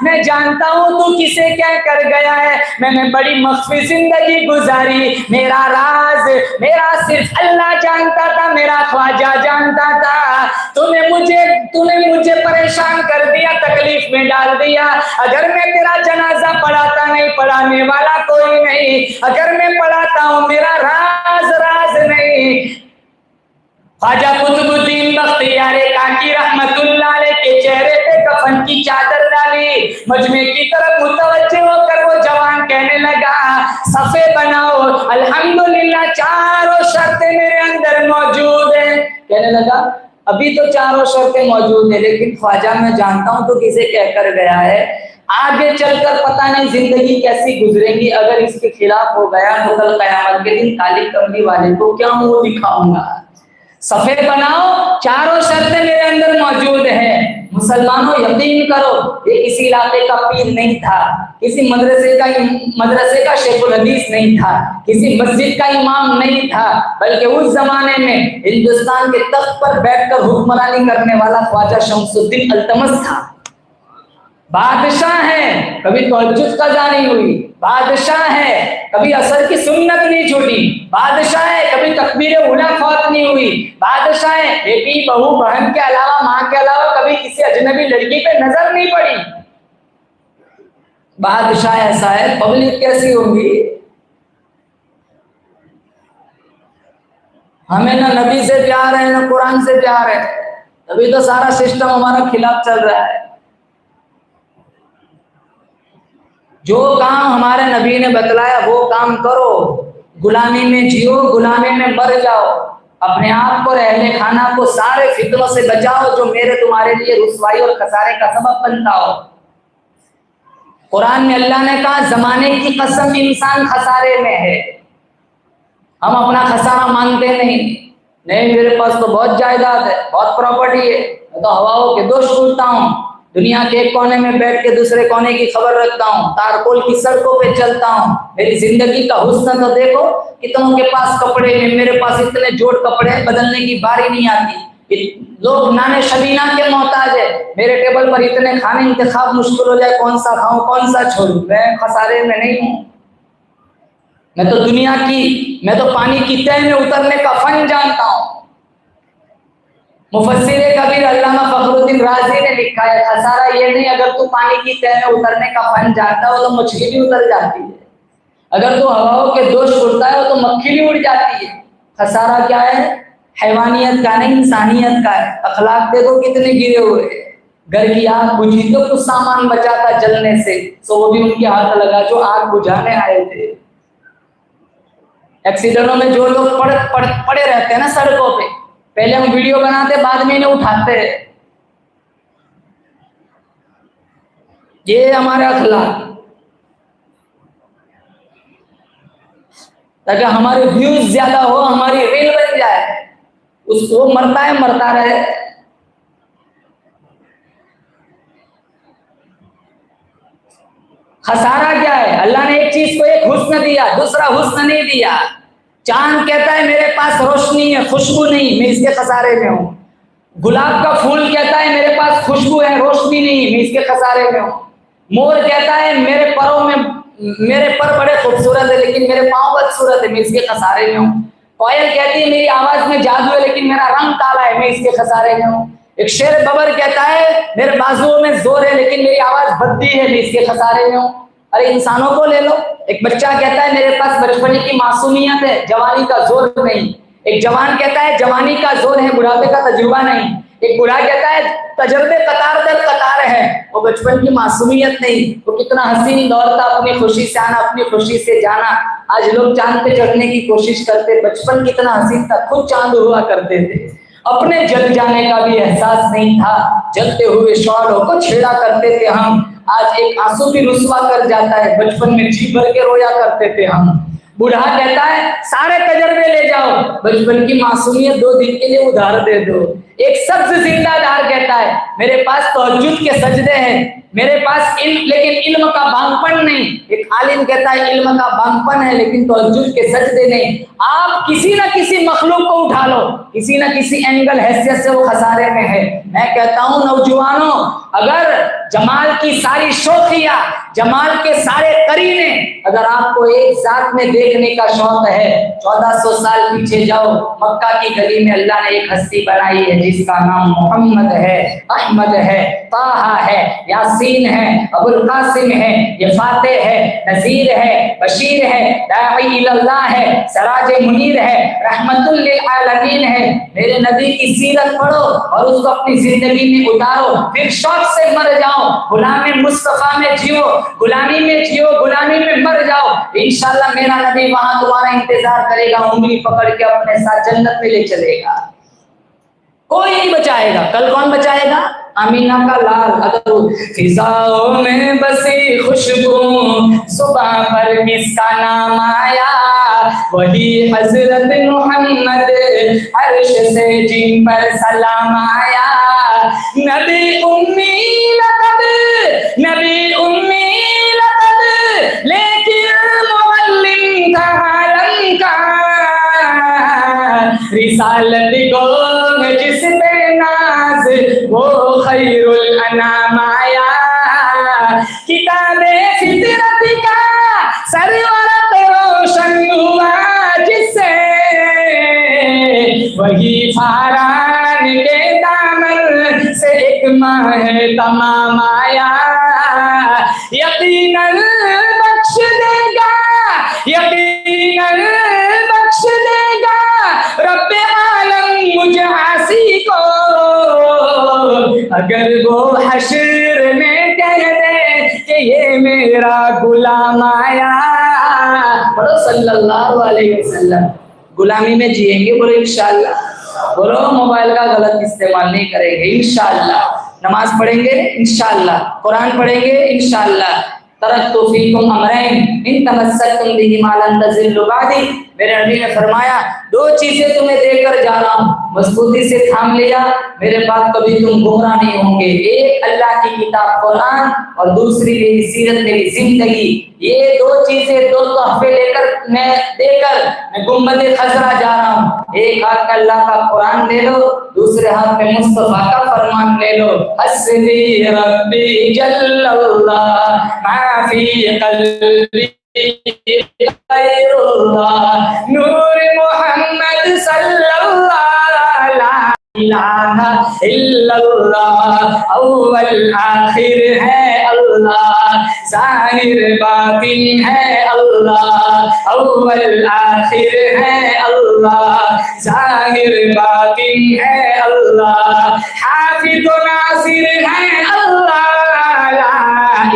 मैं जानता हूँ तू किसे क्या कर गया है। मैंने बड़ी मख्फी जिंदगी गुजारी, मेरा राज मेरा सिर्फ अल्लाह जानता था, मेरा ख्वाजा जानता था। तूने मुझे परेशान कर दिया, तकलीफ में डाल दिया। अगर मैं तेरा जनाजा पढ़ाता नहीं, पढ़ाने वाला कोई नहीं, अगर मैं पढ़ाता हूं मेरा राज नहीं। ख्वाजा कुतुबुद्दीन बख्तियारे काकी रहमतुल्लाह अलैह के चेहरे पे कफन की चादर डाली, मजमे की तरफ मुतवज्जे होकर वो जवान कहने लगा, सफे बनाओ, अल्हम्दुलिल्लाह चारों शर्तें मेरे अंदर मौजूद है। कहने लगा, अभी तो चारों शर्तें मौजूद है, लेकिन ख्वाजा मैं जानता हूं तो किसे कहकर गया है, आगे चलकर पता नहीं जिंदगी कैसी गुजरेंगी। अगर इसके खिलाफ हो गया तो कल कयामत के दिन काली कमली वाले को क्या मुंह दिखाऊंगा। सफेद बनाओ, चारों शर्तें मेरे अंदर मौजूद है। मुसलमानों यकीन करो, ये किसी इलाके का पीर नहीं था, किसी मदरसे का शेखुल हदीस नहीं था, किसी मस्जिद का इमाम नहीं था, बल्कि उस जमाने में हिंदुस्तान के तख्त पर बैठकर हुक्मरानी करने वाला ख्वाजा शमसुद्दीन अल्तमस था। बादशाह है, कभी तहज्जुद कज़ा नहीं हुई, बादशाह है, कभी असर की सुन्नत नहीं छूटी, बादशाह है, कभी तकबीर उला फौत नहीं हुई, बादशाह है, बेटी बहू बहन के अलावा, माँ के अलावा कभी किसी अजनबी लड़की पे नजर नहीं पड़ी। बादशाह ऐसा है, पब्लिक कैसी होगी। हमें ना नबी से प्यार है ना कुरान से प्यार है, तभी तो सारा सिस्टम हमारा खिलाफ चल रहा है। जो काम हमारे नबी ने बतलाया वो काम करो, गुलामी में जियो, गुलामी में मर जाओ, अपने आप को, रहने खाना को सारे फितनों से बचाओ जो मेरे तुम्हारे लिए रुसवाई और खसारे का सबब बनता हो। कुरान में अल्लाह ने कहा, जमाने की कसम इंसान खसारे में है। हम अपना खसारा मानते नहीं मेरे पास तो बहुत जायदाद है, बहुत प्रॉपर्टी है, मैं तो हवाओं के दोष ढूंढता हूँ, दुनिया के एक कोने में बैठ के दूसरे कोने की खबर रखता हूँ, तारकोल की सड़कों पे चलता हूँ, मेरी जिंदगी का हुस्न तो देखो, कितनों के पास कपड़े हैं, मेरे पास इतने जोड़ कपड़े हैं, बदलने की बारी नहीं आती। लोग नाने शबीना के मोहताज है, मेरे टेबल पर इतने खाने, इंतखाब मुश्किल हो जाए, कौन सा खाऊं कौन सा छोड़ूं। मैं खसारे में नहीं हूँ, मैं तो पानी की तह में उतरने का फन जानता हूँ। मुफस्सिर कबीर अल्लामा फखरुद्दीन राजी ने लिखा है, खसारा ये नहीं अगर तू पानी की तह में उतरने का फन जानता हो तो मछली भी उतर जाती है, अगर तू हवाओं के दोष उड़ता है तो मक्खी भी उड़ जाती है। खसारा क्या है? हैवानियत का नहीं, इंसानियत का है। अखलाक देखो कितने गिरे हुए, घर की आग बुझी तो कुछ सामान बचा था जलने से, तो वो भी उनके हाथ लगा जो आग बुझाने आए थे। एक्सीडेंटों में जो लोग पड़े रहते हैं ना सड़कों पे, पहले हम वीडियो बनाते, बाद में इन्हें उठाते हैं। ये हमारा अखलाक। ताकि हमारे व्यूज ज्यादा हो, हमारी रील बन जाए। उसको मरता है, मरता रहे। खसारा क्या है? अल्लाह ने एक चीज को एक हुस्न दिया, दूसरा हुस्न नहीं दिया। चांद कहता है मेरे पास रोशनी है, खुशबू नहीं, मैं इसके खसारे में हूं। गुलाब का फूल कहता है मेरे पास खुशबू है, रोशनी नहीं, मैं इसके खसारे में हूं। मोर कहता है मेरे परों में, मेरे पर बड़े खूबसूरत है लेकिन मेरे पांव बदसूरत है, मैं इसके खसारे में हूं। कोयल कहती है मेरी आवाज में जादू है लेकिन मेरा रंग काला है, मैं इसके खसारे में हूं। एक शेर बबर कहता है मेरे बाजुओं में जोर है लेकिन मेरी आवाज भद्दी है, मैं इसके खसारे में हूं। अरे इंसानों को ले लो, एक बच्चा कहता है मेरे पास बचपने की मासूमियत है, जवानी का जोर नहीं। एक जवान कहता है जवानी का जोर है, बुढ़ापे का तजुर्बा नहीं। एक बूढ़ा कहता है तजर्बे कतार दर कतार है, वो बचपन की मासूमियत नहीं। वो कितना हसीन दौर था, अपनी खुशी से आना, अपनी खुशी से जाना। आज लोग चांद पे चढ़ने की कोशिश करते, बचपन कितना हसीन था, खुद चांद हुआ करते थे। अपने जल जाने का भी एहसास नहीं था, जलते हुए शौलों को छेड़ा करते थे हम। आज एक आंसू भी रुस्वा कर जाता है, बचपन में जी भर के रोया करते थे हम। बूढ़ा कहता है सारे तजर्बे ले जाओ, बचपन की मासूमियत 2 दिन के लिए उधार दे दो। एक शख्स जिंदादार कहता है मेरे पास तहज्जुद के सजदे हैं, मेरे पास इल्म, लेकिन इल्म का बांगपन नहीं। एक आलिम कहता है इल्म का बांगपन है लेकिन तहज्जुद के सजदे नहीं। आप किसी ना किसी मखलूक को उठा लो, किसी ना किसी एंगल हैसियत से वो खसारे में है। मैं कहता हूं नौजवानों, अगर जमाल की सारी शोखिया, जमाल के सारे करीने अगर आपको एक साथ में देखने का शौक है, 1400 साल पीछे जाओ, मक्का की गली में अल्लाह ने एक हस्ती बनाई है जिसका नाम मोहम्मद है, अहमद है, ताहा है, यासीन है, अबुल कासिम है, ये फातेह है, नज़ीर है, बशीर है, दाई इल्लाह है, सराज मुनीर है, रहमतुल लिल आलमीन है। मेरे नबी की सीरत पढ़ो और उसको अपनी जिंदगी में उतारो, फिर शौक से मर जाओ, गुलामी मुस्तफा में जियो, गुलामी में जियो, गुलामी में मर जाओ। इंशाल्लाह मेरा नबी वहां तुम्हारा इंतजार करेगा, उंगली पकड़ के अपने साथ जन्नत में ले चलेगा। कोई नहीं बचाएगा। कल कौन बचाएगा? अमीना का लाल। अगर फिजाओं में बसी खुशबू, सुबह पर किसका नाम आया, वही हजरत मोहम्मद, अर्श से जिन पर सलाम आया। नबी उम्मी लक़द, नबी उम्मी लक़द, लेकिन मुअल्लिम था आलम का। रिसालत को जिस पे नाज, वो खैरुल अनाम आया। किताबे फितरत का सरवरत रोशन हुआ जिससे, वही फारान के दामन से एक माह तमाम आया। यकीनन बख्श देगा, यकीनन बख्श देगा रब्बे आलम मुझे आसी को, अगर वो हश्र में कह दे कि ये मेरा गुलाम आया। बोलो सल्लल्लाहु अलैहि वसल्लम। गुलामी में जिएंगे, बोलो इंशाअल्लाह। बोलो मोबाइल का गलत इस्तेमाल नहीं करेंगे इंशाअल्लाह। नमाज पढ़ेंगे इंशाअल्लाह, कुरान पढ़ेंगे इंशाअल्लाह। तरक्तु फीकुम अमरैन इन तमस्सकतुम बिहिमा लन तज़िल्लु बादी। मेरे नबी ने फरमाया 2 चीजें तुम्हें देकर जा रहा हूँ, मजबूती से थाम लिया, मेरे बाद कभी तुम गुमराह नहीं होंगे। एक अल्लाह की किताब कुरान और दूसरी मेरी सीरत, मेरी जिंदगी। ये 2 चीजें, 2 तोहफे लेकर मैं देकर गुम्बद खजरा जा रहा हूँ। एक हाथ में अल्लाह का कुरान ले लो, दूसरे हाथ में मुस्तफा का फरमान ले लो। हस्बी रब्बी जल्लल्लाह मा फी क़ल्बी नूर मोहम्मद सल्लल्लाहु ला इलाहा इल्लल्लाह। अव्वल आखिर है अल्लाह, ज़ाहिर बातिन है अल्लाह। अव्वल आखिर है अल्लाह, ज़ाहिर बातिन है अल्लाह। हाफिज़ नासिर है अल्लाह, ला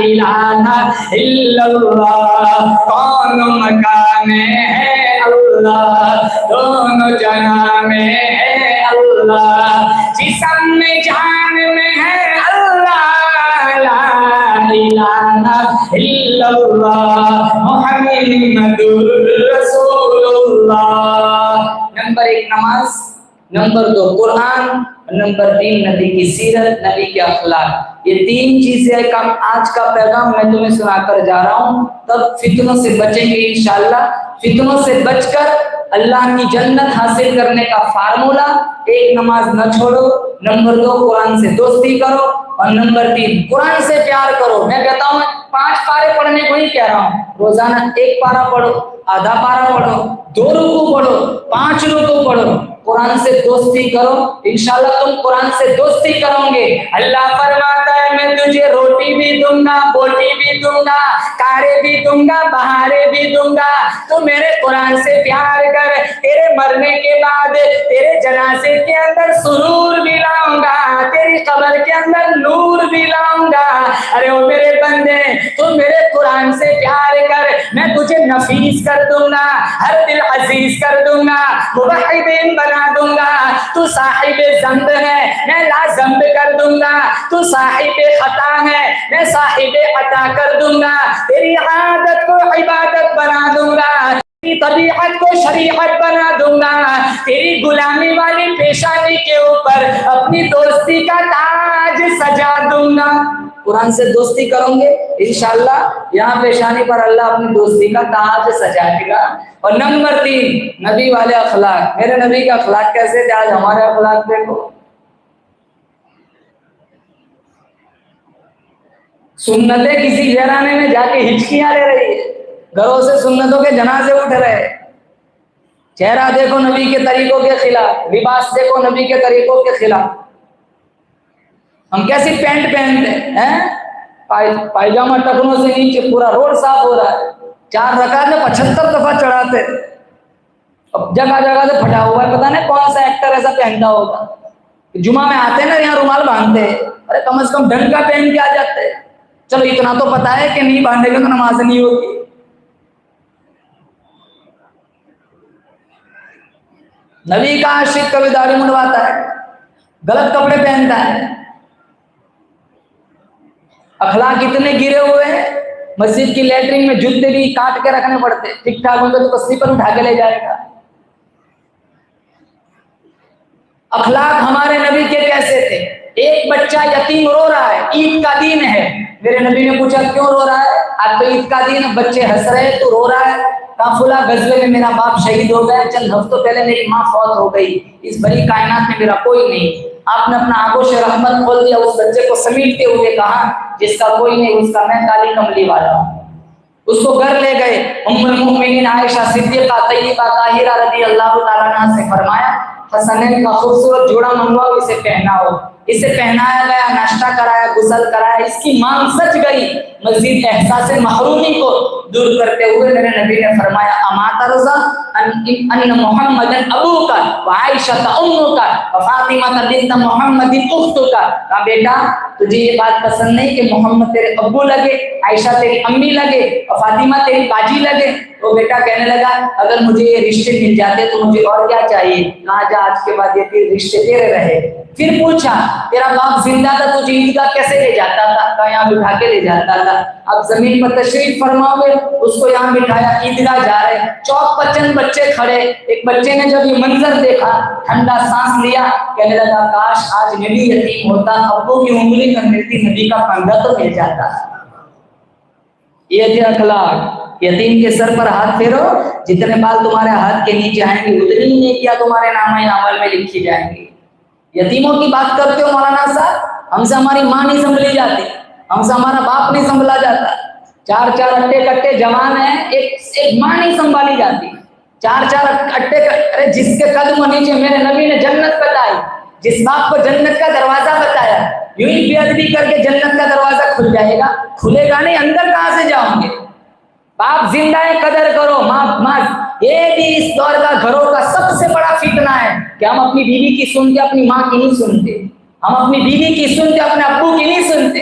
इलाहा इल्लल्लाह। कौन मकान में है अल्लाह, दोनों जहां में है अल्लाह। जिस्म में जान में है अल्लाह, ला इलाहा इल्लल्लाह। मुहम्मदुर रसूल नंबर 1 नमाज, नंबर 2 कुरान, नंबर 3 नबी की सीरत, नबी के अखलाक। ये 3 चीजें का आज का पैगाम मैं तुम्हें सुनाकर जा रहा हूँ। तब फितनों से बचेंगे इंशाअल्लाह। फितनों से बचकर अल्लाह की जन्नत हासिल करने का फार्मूला, 1 नमाज न छोड़ो, नंबर 2 कुरान से दोस्ती करो, और नंबर 3 कुरान से प्यार करो। मैं कहता हूँ 5 पारे पढ़ने को ही कह रहा हूँ, रोजाना 1 पारा पढ़ो, आधा पारा पढ़ो, 2 रुकू पढ़ो, 5 रुकू पढ़ो, कुरान से दोस्ती करो। इंशाल्लाह तुम कुरान से दोस्ती करोगे। अल्लाह फरमाता है मैं तुझे रोटी भी दूंगा, बोटी भी दूंगा, कारे भी दूंगा, बहारे भी दूंगा। तू मेरे कुरान से प्यार कर, तेरे मरने के बाद तेरे जनाजे के अंदर सुरूर भी लाऊंगा, तेरी कब्र के अंदर नूर भी लाऊंगा। अरे ओ मेरे बंदे, तू मेरे कुरान से प्यार कर, मैं तुझे नफीस कर दूंगा, हर दिल अजीज कर दूंगा, मुवहिदीन बना दूंगा। तू साहिबे ज़ंब है, मैं लाज़ंब कर दूंगा। तू साहिबे खता है, मैं साहिबे अता कर दूंगा। तेरी आदत को इबादत बना दूंगा, तेरी तबीयत को शरीयत बना दूंगा। तेरी गुलामी वाली पेशानी के ऊपर अपनी दोस्ती का ताज सजा दूंगा। कुरान से दोस्ती करोगे इंशाअल्लाह, यहाँ पेशानी पर अल्लाह अपनी दोस्ती का ताज सजाएगा। और नंबर 3 नबी वाले अखलाक। मेरे नबी का अखलाक कैसे थे, आज हमारे अखलाक देखो। सुन्नतें किसी वीराने में जाके हिचकियां ले रही है, घरों से सुन्नतों के जनाजे उठ रहे। चेहरा देखो नबी के तरीकों के खिलाफ, लिबास देखो नबी के तरीकों के खिलाफ। हम कैसी पैंट पहनते हैं, पायजामा टखनों से नीचे पूरा रोड साफ हो रहा है, 4 रकात में 75 दफा चढ़ाते। अब जगह जगह से फटा हुआ है, पता नहीं कौन सा एक्टर ऐसा पहनता होगा। जुमा में आते हैं ना, यहाँ रुमाल बांधते हैं, अरे कम से कम ढंग का पहन के आ जाते हैं। चलो इतना तो पता है कि नहीं बांधेगा तो नमाज नहीं होगी। नबी का आशिक कभी दाढ़ी मुंडवाता है, गलत कपड़े पहनता है। अखलाक इतने गिरे हुए हैं, मस्जिद की लेटरिन में जूते भी काट के रखने पड़ते। ठीक ठाक होंगे तो तस्वीर पर उठा के ले जाएगा। अखलाक हमारे नबी के कैसे थे। एक बच्चा यतीम रो रहा है, ईद का दिन है। मेरे नबी ने पूछा क्यों रो रहा है, आज तो ईद का दिन है, बच्चे हंस रहे हैं, तू रो रहा है। काफुला गजवे में मेरा बाप शहीद हो गया, चंद हफ्तों पहले मेरी माँ फौत हो गई, इस बड़ी कायनात में मेरा कोई नहीं। आपने अपना आंखों से रहमत खोल दिया, उस बच्चे को समेटते हुए कहा जिसका कोई नहीं, उसका मैं काली कमली वाला हूँ। उसको घर ले गए। उम्मुल मोमिनीन आयशा सिद्दीका तय्यबा ताहिरा रज़ी अल्लाह ताला अन्हा से फरमाया, हसनैन का खूबसूरत जोड़ा मंगवाओ, इसे पहनाओ। इसे पहनाया गया, नाश्ता कराया, गुसल कराया, इसकी मांग सच गई। मज़ीद एहसास महरूमी को दूर करते हुए मेरे नबी ने फरमाया, अमा तरज़ा अन्न मुहम्मदन अबूका व आयशा उम्मुका व फातिमा बिन्त मुहम्मदिन उख्तुका। कहा बेटा तुझे ये बात पसंद नहीं कि मोहम्मद तेरे अब्बू लगे, आयशा तेरी अम्मी लगे और फातिमा तेरी बाजी लगे। तो बेटा कहने लगा अगर मुझे ये रिश्ते मिल जाते तो मुझे और क्या चाहिए। कहा जा आज के बाद ये रिश्ते तेरे रहे। फिर पूछा तेरा बाप जिंदा था तुझे ईदगाह कैसे ले जाता था, कहा यहाँ बिठा के ले जाता था। अब जमीन पर तशरीफ फरमाओगे, उसको यहाँ बिठाया, ईदगाह जा रहे, चौक पर चंद बच्चे खड़े। एक बच्चे ने जब ये मंजर देखा ठंडा सांस लिया, कहने लगा काश आज मैं भी यतीम होता, अब्बू की उंगली पर मिलती, नबी का पंगा तो मिल जाता। ये थे अखलाक। यतीम के सर पर हाथ फेरो, जितने बाल तुम्हारे हाथ के नीचे आएंगे उतनी ही नेकियां तुम्हारे नामे अमल में लिखी जाएंगी। यतीमों की बात करते हो मौलाना साहब, हमसे हमारी माँ नहीं संभली जाती, हमसे हमारा बाप नहीं संभला जाता। 4 अट्टे कट्टे जवान है, एक माँ नहीं संभाली जाती। 4 अट्टे, अरे जिसके कदम नीचे मेरे नबी ने जन्नत बताई, जिस बाप को जन्नत का दरवाजा बताया, यूं ही बेअदबी करके जन्नत का दरवाजा खुल जाएगा? खुलेगा नहीं, अंदर कहां से जाओगे? बाप जिंदा है, कदर करो। माँ ये भी इस दौर का घरों का सबसे बड़ा फितना है कि हम अपनी बीवी की सुनते, अपनी माँ की नहीं सुनते। हम अपनी बीवी की सुनते, अपने अब्बू की नहीं सुनते।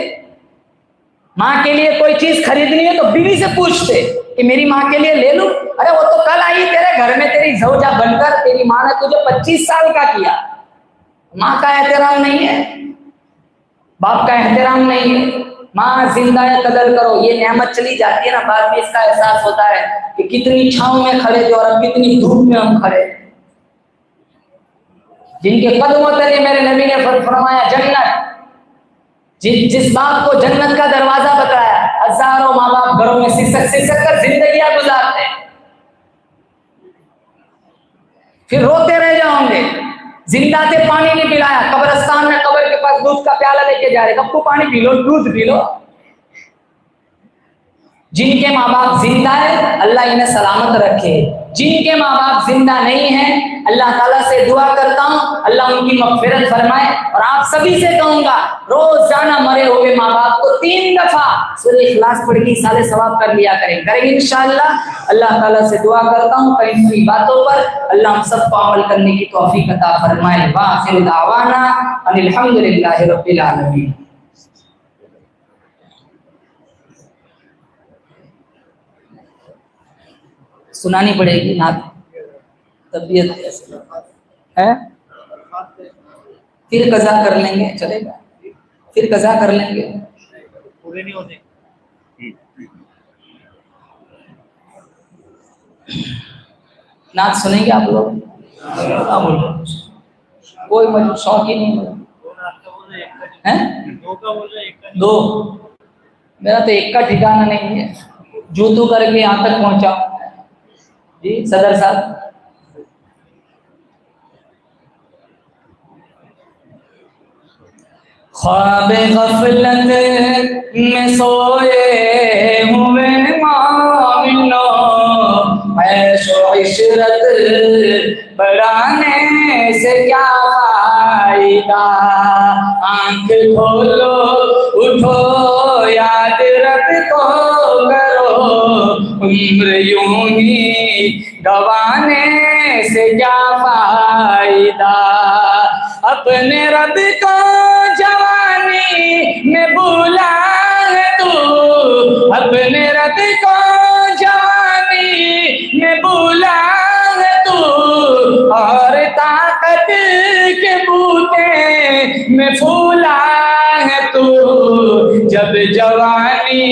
माँ के लिए कोई चीज खरीदनी है तो बीवी से पूछते कि मेरी माँ के लिए ले लूं। अरे वो तो कल आई तेरे घर में तेरी जौजा बनकर, तेरी माँ ने तुझे 25 साल का किया। माँ का एहतराम नहीं है, बाप का एहतराम नहीं है। माँ जिंदा है, कदर करो। ये नेमत चली जाती है ना, बाद में इसका एहसास होता है कि कितनी छांव में खड़े थे और अब कितनी धूप में हम खड़े। जिनके कदमों तले मेरे नबी ने फरमाया जन्नत, जिस बाप को जन्नत का दरवाजा बताया, हजारों माँ बाप घरों में सिसक सिसक कर जिंदगियां गुजारते हैं, फिर रोते रह जाओगे। जिंदा थे पानी नहीं पिलाया, कब्रिस्तान में कब्र के पास दूध का प्याला लेके जा रहे, कब पानी पी लो, दूध पी लो। जिनके माँ बाप जिंदा है अल्लाह इन्हें सलामत रखे, जिनके माँ बाप जिंदा नहीं है अल्लाह ताला से दुआ करता हूँ अल्लाह उनकी मग़फ़िरत फरमाए। और आप सभी से कहूंगा रोजाना मरे हुए माँ बाप को 3 दफा सूरह इखलास पढ़ के साले सवाब कर लिया करेंगे इंशाअल्लाह। अल्लाह ताला से दुआ करता हूँ कई सुनी बातों पर अल्लाह हम सबको अमल करने की तौफीक अता फरमाए। वाखिर दावाना अनिल हम्दुलिल्लाहि रब्बिल आलमीन। सुनानी पड़ेगी ना, तबीयत है, फिर कज़ा कर लेंगे, चलेगा, फिर कज़ा कर लेंगे, पूरे नहीं होते। नाच सुनेंगे आप लोग? कोई मत शौक ही नहीं है, दो मेरा तो एक का ठिकाना नहीं है, जूतू करके यहाँ तक पहुंचा जी सदर साहब। ख्वाब गफलत में सोए हुए मोमिनो, ऐशो इशरत बढ़ाने से क्या फायदा, आंख खोलो उठो याद रब को करो, उम्र यूं ही गवाने से क्या फायदा, अपने रब को जवानी में भूला है तू, अपने रब को जवानी में भूला है तू, और ताकत के बूते में फूला है तू, जब जवानी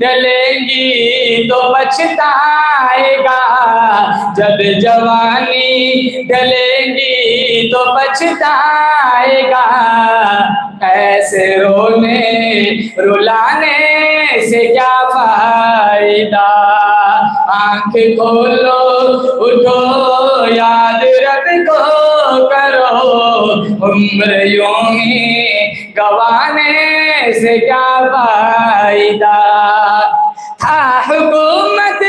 डलेगी तो पछताएगा, जब जवानी डलेगी तो पछताएगा, ऐसे रोने रुलाने से क्या फायदा, आंख खोलो उठो याद रब को करो, उम्र यूं ही गवाने से क्या फायदा, था हुकूमत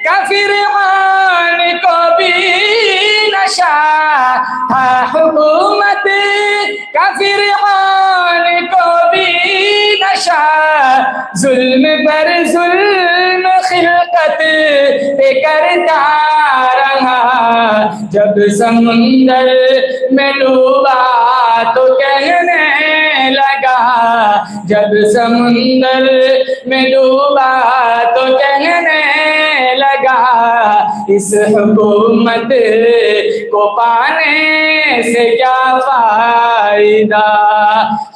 का फिरआन को भी नशा, था हुकूमत का फिरआन को भी नशा, जुल्म पर जुल्म खिलकत पे करता रहा, जब समुंदर में डूबा तो कहने लगा, जब समुंदर में डूबा तो कहने लगा, इस हुकूमत को पाने से क्या फायदा,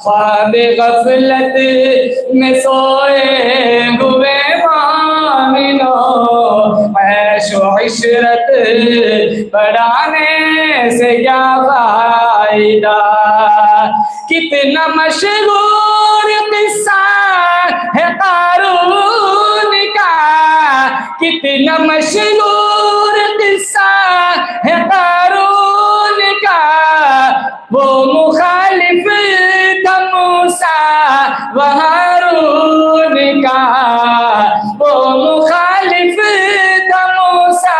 ख्वाब गफलत में सोए हुए मोमिनो, ऐशो इशरत बढ़ाने से क्या फायदा, कितना मशहूर किस्सा है कारून का, कितना मशहूर किस्सा है कारून का, वो मुखालिफ था मूसा व हारून का, वो मुखालिफ था मूसा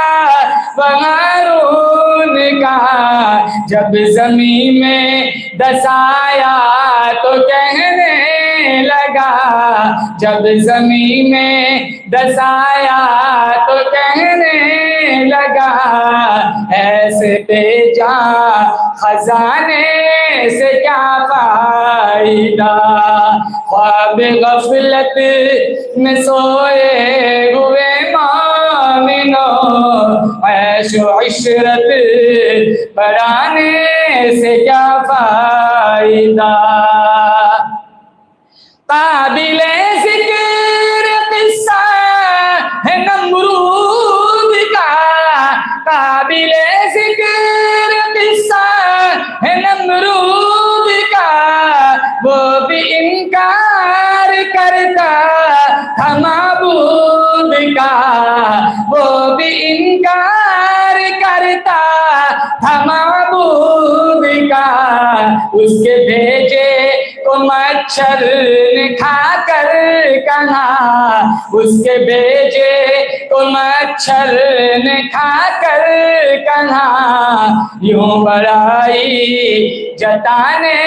व हारून का, जब ज़मीन में दसाया तो कहने लगा, जब ज़मीन में दसाया तो कहने लगा, ऐसे बेजा खजाने से क्या फायदा, ख्वाब गफलत में सोए हुए मोमिनो, ऐशो इशरत बढ़ाने से क्या फायदा, काबिले ज़िक्र किस्सा है नमरूद का, काबिले ज़िक्र किस्सा है नमरूद का, वो भी इनकार करता था माबूद का, वो भी इनकार करता था माबूद का। उसके भेजे को मच्छर ने खाकर कहा, उसके भेजे को मच्छर ने खाकर कहा, यूं बड़ाई जताने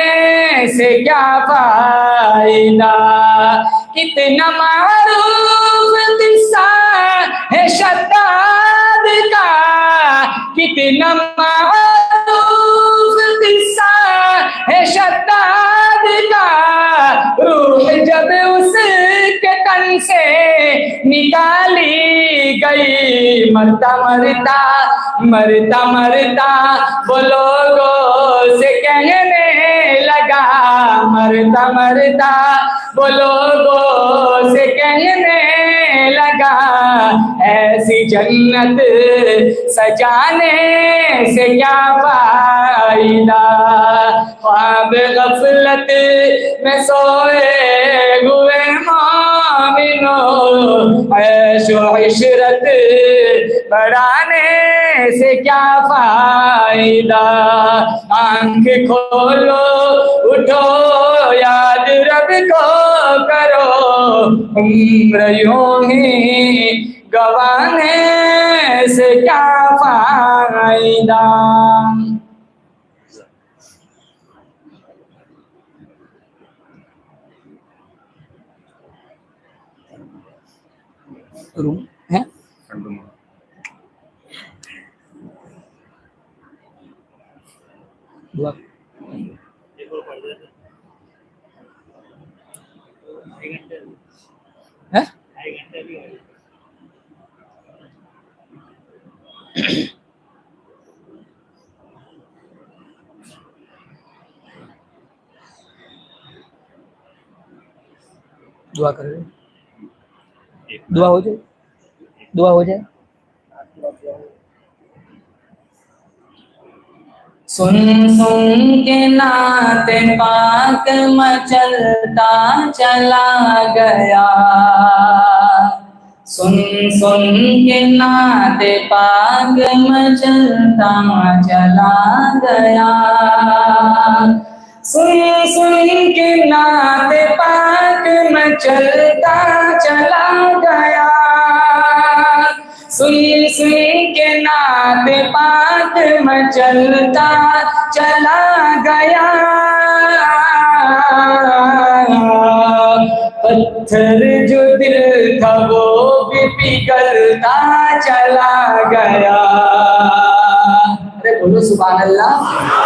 से क्या फायदा। कितना मारूफ किस्सा है शद्दाद का, कितना मारूफ किस्सा है शद्दाद का। रूह जब उसके तन से निकाली गई, मरता मरता मरता मरता वो लोगों से कहने लगा, मरता मरता वो लोगों से कहने लगा, ऐसी जन्नत सजाने से क्या फायदा। ख्वाब गफलत में सोए हुए मोमिनो, ऐशो इशरत बढ़ाने से क्या फायदा। आंख खोलो उठो याद रब को करो, उम्र यूं ही गवाने से क्या फायदा। रूम है दुआ है? दुआ कर रहे, दुआ हो जाए, दुआ हो जाए। सुन सुन के नाते पाक मचलता चला गया, सुन सुन के नाते पाक मचलता चला गया, सुन सुन के नाते पाक मचलता चला गया, सुन सुन के नाते पाक मचलता चला गया। पत्थर जो दिल था वो भी पिघलता चला गया। अरे बोलो सुभान अल्लाह।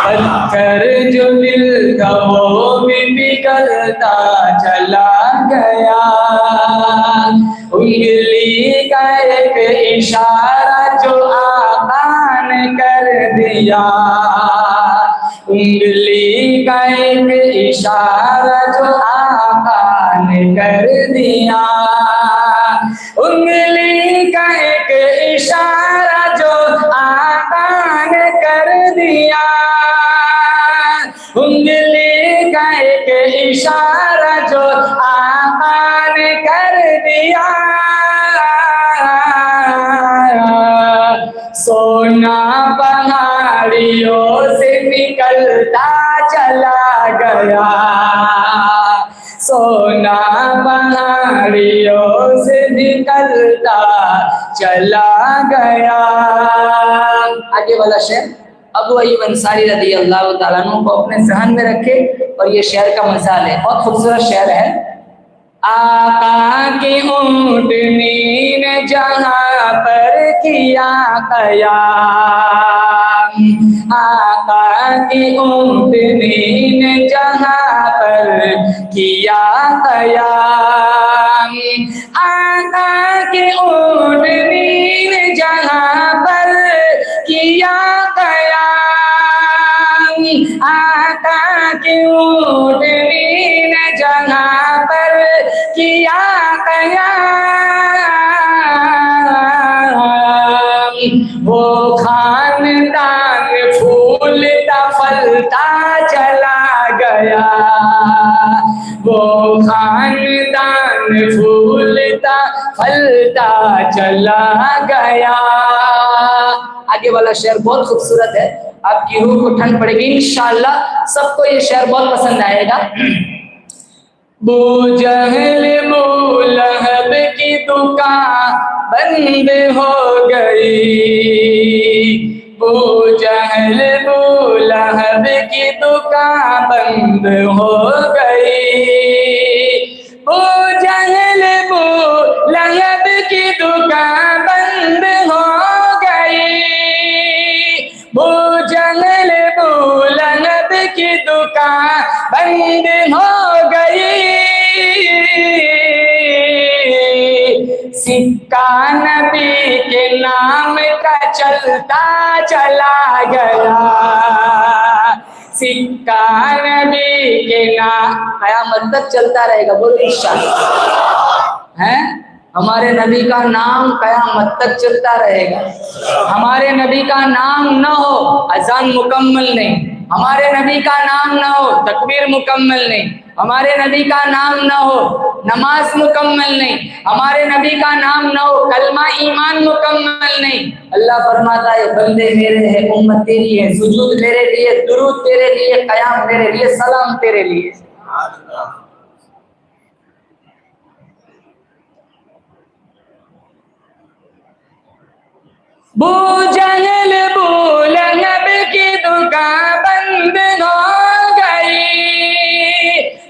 पत्थर जो दिल था वो भी पिघलता चला गया। उंगली का एक इशारा जो आका ने कर दिया, उंगली का एक इशारा जो आका ने कर दिया, उंगली का एक इशारा जो आका ने कर दिया, उंगली का एक इशारा जो आका ने कर दिया। सोना पहाड़ियों से निकलता चला गया, सोना पहाड़ियों से निकलता चला गया। आगे वाला शेर अबू अय्यूब अंसारी रज़ी अल्लाह ताला अन्हु को अपने ज़हन में रखे और ये शेर का मजाल है, बहुत खूबसूरत शेर है। आका की ऊँटनी ने जहाँ पर किया क़याम, आका की ऊँटनी ने जहाँ पर किया क़याम, आका की ऊँटनी ने जहाँ पर किया क़याम, आका की ऊँटनी ने जहाँ पर किया क़याम, वो खानदान फूलता फलता चला गया, वो खानदान फूलता फलता चला गया। आगे वाला शेर बहुत खूबसूरत है, आपकी रूह को ठंड पड़ेगी इंशाअल्लाह, सबको ये शेर बहुत पसंद आएगा। बू जहल बू लहब की दुकान बंद हो गई, बू जहल बू लहब की दुकान बंद हो गई, बू जहल बू लहब की दुकान बंद हो गई, बू जहल बू लहब की दुकान बंद हो गई। सिक्का नबी के नाम का चलता चला गया, सिक्का नबी के नाम क़यामत तक चलता रहेगा। बोलो इंशाअल्लाह। हैं, हमारे नबी का नाम क़यामत तक चलता रहेगा। हमारे नबी का नाम न हो अज़ान मुकम्मल नहीं, हमारे नबी का नाम न हो तकबीर मुकम्मल नहीं, हमारे नबी का नाम न हो नमाज मुकम्मल नहीं, हमारे नबी का नाम न हो कलमा ईमान मुकम्मल नहीं। अल्लाह फरमाता है बंदे मेरे हैं, उम्मत तेरी है, सुजूद मेरे लिए, दुरूद तेरे लिए, क़याम मेरे लिए, सलाम तेरे लिए। बू जहल बू लहब की दुकान बंद हो गई,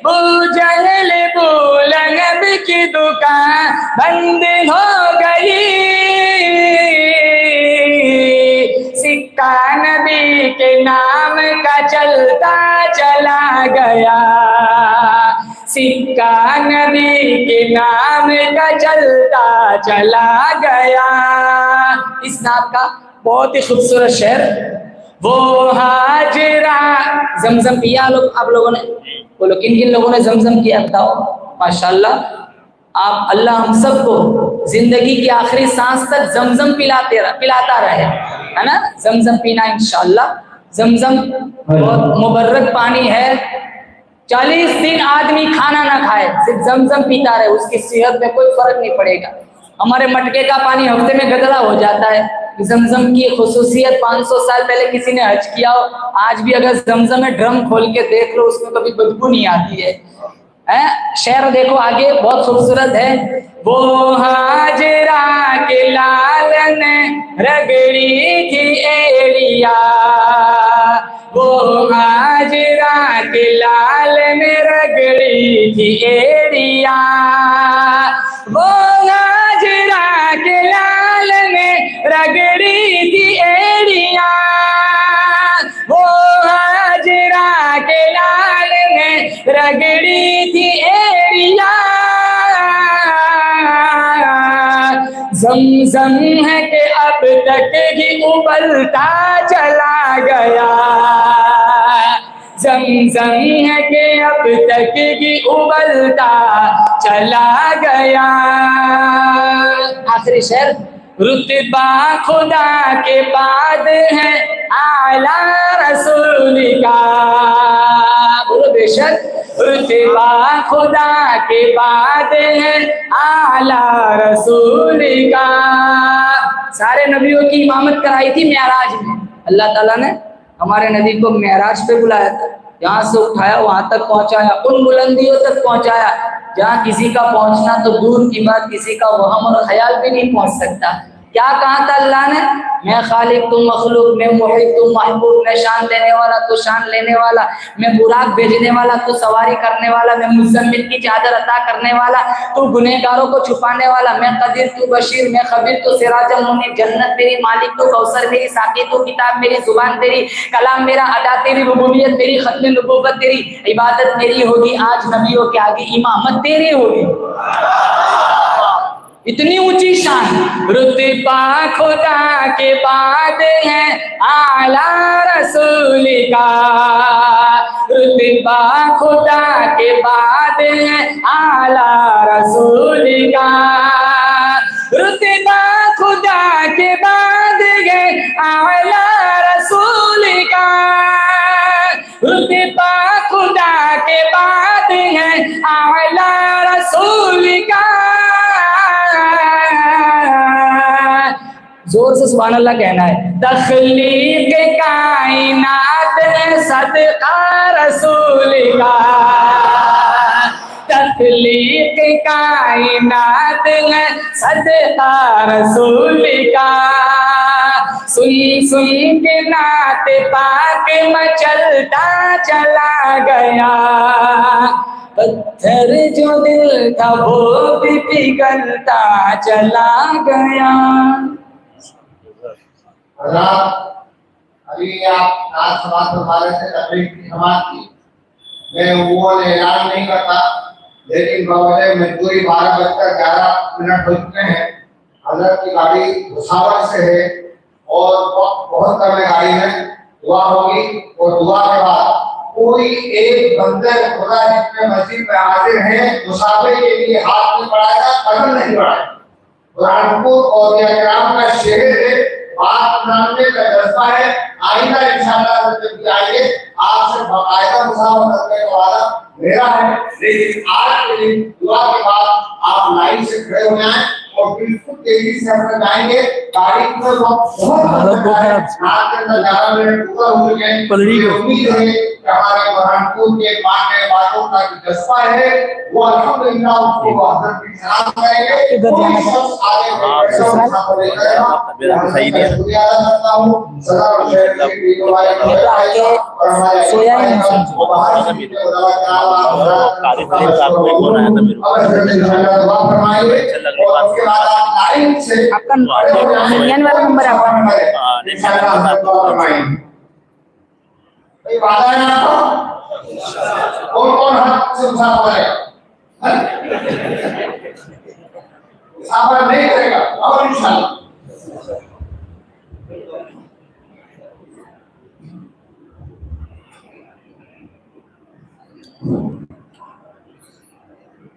बू जहल बू लहब की दुकान बंद हो गई। सिक्का नबी के नाम का चलता चला गया, सिक्का नबी के नाम का चलता चला गया। इस नाम का बहुत ही खूबसूरत शेर। वो हाजिरा जमजम पिया लोग, आप लोगों ने बोलो किन किन लोगों ने जमजम किया बताओ। माशाल्लाह, आप अल्लाह हम सबको जिंदगी की आखिरी सांस तक जमजम पिलाता रहे, है ना। जमजम पीना इंशाअल्लाह। जमजम बहुत मुबर्रक पानी है, 40 दिन आदमी खाना ना खाए सिर्फ जमजम पीता रहे, उसकी सेहत में कोई फर्क नहीं पड़ेगा। हमारे मटके का पानी हफ्ते में गदला हो जाता है। जमजम की खुसूसियत 500 साल पहले किसी ने हज किया हो, आज भी अगर जमजम में ड्रम खोल के देख लो उसमें कभी बदबू नहीं आती है। शेर देखो आगे बहुत खूबसूरत है। वो हाजरा के लाल ने रगड़ी थी एड़िया, वो हाजरा के लाल ने रगड़ी थी एड़िया, वो हाजरा के लाल ने रगड़ी थी एड़िया, वो हाजरा के लाल ने रगड़ी थी एड़िया। जमजम है कि अब तक ही उबलता चला गया, जमजम है कि अब तक ही उबलता चला गया। आखिरी शेर। रुतबा खुदा के बाद है आला रसूल का, बोलो बेशक। रुतबा खुदा के बाद है आला रसूल का। सारे नबियों की इमामत कराई थी मेराज में, अल्लाह ताला ने हमारे नबी को मेराज पे बुलाया था, यहाँ से उठाया वहां तक पहुंचाया, उन बुलंदियों तक पहुंचाया जहाँ किसी का पहुंचना तो दूर की बात, किसी का वहम और ख्याल भी नहीं पहुंच सकता। क्या कहा था अल्लाह ने? मैं खालिक तुम मखलूक, मैं मुहिब तुम महबूब, मैं शान देने वाला तो शान लेने वाला, मैं बुराक भेजने वाला तो सवारी करने वाला, मैं मुज़म्मिल की चादर अता करने वाला तो गुनहगारों को छुपाने वाला, मैं कदीर तू बशीर, मैं खबीर तो सिराजल मुनीर, जन्नत मेरी, मालिक तो कौसर मेरी, साक़ी तो किताब मेरी, जुबान तेरी, कलाम मेरा, अदा तेरी, रुबूबियत मेरी, खत्म नबूवत तेरी, इबादत मेरी होगी आज नबियों के आगे, इमामत तेरी होगी। इतनी ऊंची शान। रुतबा खुदा के बाद है आला रसूल का, रुतबा खुदा के बाद है आला रसूल का, रुतबा खुदा के बाद है आला रसूल का, रुतबा खुदा के बाद है आला रसूल का। जोर से सुभान अल्लाह कहना है। तख्लीक कायनात में सदका रसूल का, तख्लीक कायनात में सदका रसूल का। सुन सुन के नात पाक मचलता चला गया, पत्थर जो दिल था वो भी पिघलता चला गया। अभी आप आज समाज हमारे से तकलीफ की समाज की, मैं वो ऐलान नहीं करता, लेकिन बावजूद मजबूरी 12:11 हो चुके हैं। हजरत की गाड़ी भुसावल से है और बहुत कम गाड़ी में दुआ होगी, और दुआ के बाद कोई एक बंदे खुदा जिसमें मस्जिद में हाजिर है मुसाफिर के लिए हाथ में बढ़ाएगा, कदम नहीं बढ़ाएगा। बुरहानपुर और इकराम का शहर है, बात मानने का जज्बा है। आइंदा इंशाअल्लाह जब आएंगे आपसे बाकायदा मुसाफा करने का वादा मेरा है, लेकिन आज के दिन दुआ के बाद आप लाइन से खड़े हो जाएं और बिल्कुल तेजी से हम जाएंगे। गाड़ी को बहुत रात के अंदर 11 मिनट ऊपर हो चुके हैं। उम्मीद है कि हमारे बुरहानपुर के मानने वालों का जो जज्बा है वो अल्हम्दुलिल्लाह उसको हजरत की सलाम करेंगे। कोई शख्स आगे सही नहीं शुक्रिया अदा करता हूं सदा सोया है आपका इंडियन वाला नंबर है वादा है आपको। कौन हाथ से मुसाफा करेगा, मुसाफा नहीं करेगा और इंशाअल्लाह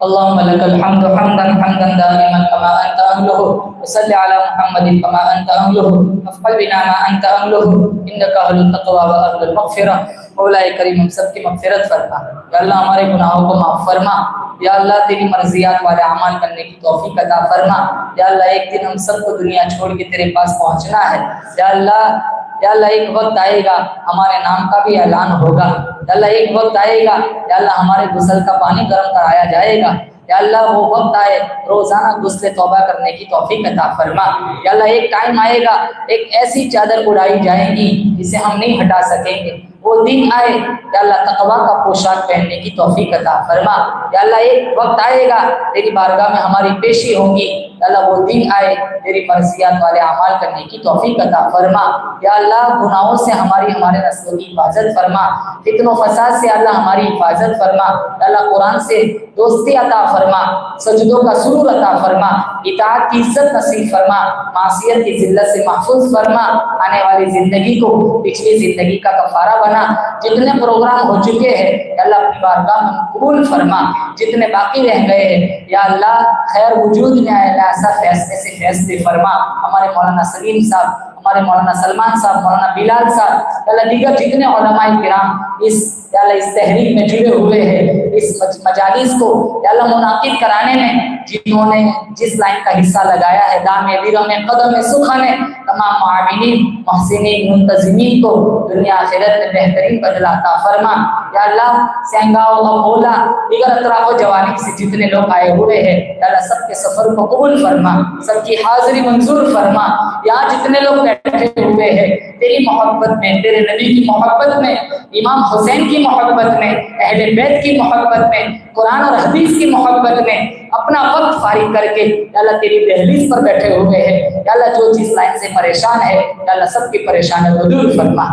अल्लाहुम्मा लकल हम्दु हम्दन हम्दन दाइमन कमा अंत अहलुहु वसल्लि अला मुहम्मदिन कमा अंत अहलुहु वफ़अल बिना मा अंत अहलुहु इन्नका अहलुत तक़वा व अहलुल मग़फ़िरा। मौलाए करीम हम सब की मग़फ़िरत फरमा, या अल्लाह हमारे गुनाहों को माफ़ फरमा, या अल्लाह तेरी मर्ज़ियात वाले अमाल करने की तौफ़ीक़ अता फरमा। या अल्लाह एक दिन हम सबको दुनिया छोड़ के तेरे पास पहुँचना है। या अल्लाह एक वक्त आएगा हमारे नाम का भी ऐलान होगा। या अल्लाह एक वक्त आएगा, या अल्लाह हमारे गुस्ल का पानी गर्म कराया जाएगा। या अल्लाह वो वक्त आए रोजाना गुस्ले तौबा करने की तौफीक अता फरमा। या अल्लाह एक टाइम आएगा एक ऐसी चादर उड़ाई जाएगी जिसे हम नहीं हटा सकेंगे। वो दिन आए या अल्लाह तकवा का पोशाक पहनने की तौफीक अता फरमा। या अल्लाह एक वक्त आएगा तेरी बारगाह में हमारी पेशी होगी। या अल्लाह वो दिन आए तेरी मर्जियात वाले अमाल करने की तौफीक अता फरमा। या अल्लाह गुनाहों से हमारे नस्लों की हिफाजत फरमा, फित्नो फसाद से अल्लाह हमारी हिफाजत फरमा। या अल्लाह कुरान से दोस्ती अता फरमा, सजदों का सुरूर अता फरमा, इताअत की इज्जत नसीब फरमा, मासियत की जिल्लत से महफूज फरमा। आने वाली जिंदगी को पिछली जिंदगी का कफारा बना। जितने प्रोग्राम हो चुके हैं अल्लाह अपनी बारगाह में कबूल फरमा, जितने बाकी रह गए हैं या अल्लाह खैर वजूद में आए ऐसा फैसले से फैसले फरमा। हमारे मौलाना सलीम साहब, हमारे मौलाना सलमान साहब, मौलाना बिलाल साहब, अल्लाह दीगर जितने उलमाए किराम इस तहरीक में जुड़े हुए हैं, इस मजालिस को अल्लाह मुनाकिद कराने में जिन्होंने जिस लाइन का हिस्सा लगाया है, दामे दिरमे कदम सुखाने तमाम मुआविनीन मुहसिनीन मुंतजिमीन को दुनिया आखिरत में बेहतरीन बदला अता फरमा। या अल्लाह सेंगाओ अपोला दीगर अतराफ जवानी से जितने लोग आए हुए हैं अल्लाह सबके सफर को कबूल फरमा, सबकी हाजिरी मंजूर फरमा। यहाँ जितने लोग बैठे हुए हैं तेरी मोहब्बत में, तेरे नबी की मोहब्बत में, इमाम हुसैन की मोहब्बत में, अहले बैत की मोहब्बत में, कुरान और हदीस की मोहब्बत में अपना वक्त फारिग करके अल्लाह तेरी दहलीज पर बैठे हुए हैं। अल्लाह जो जिस लाइन से परेशान है अल्लाह सबकी परेशानी को दूर फरमा।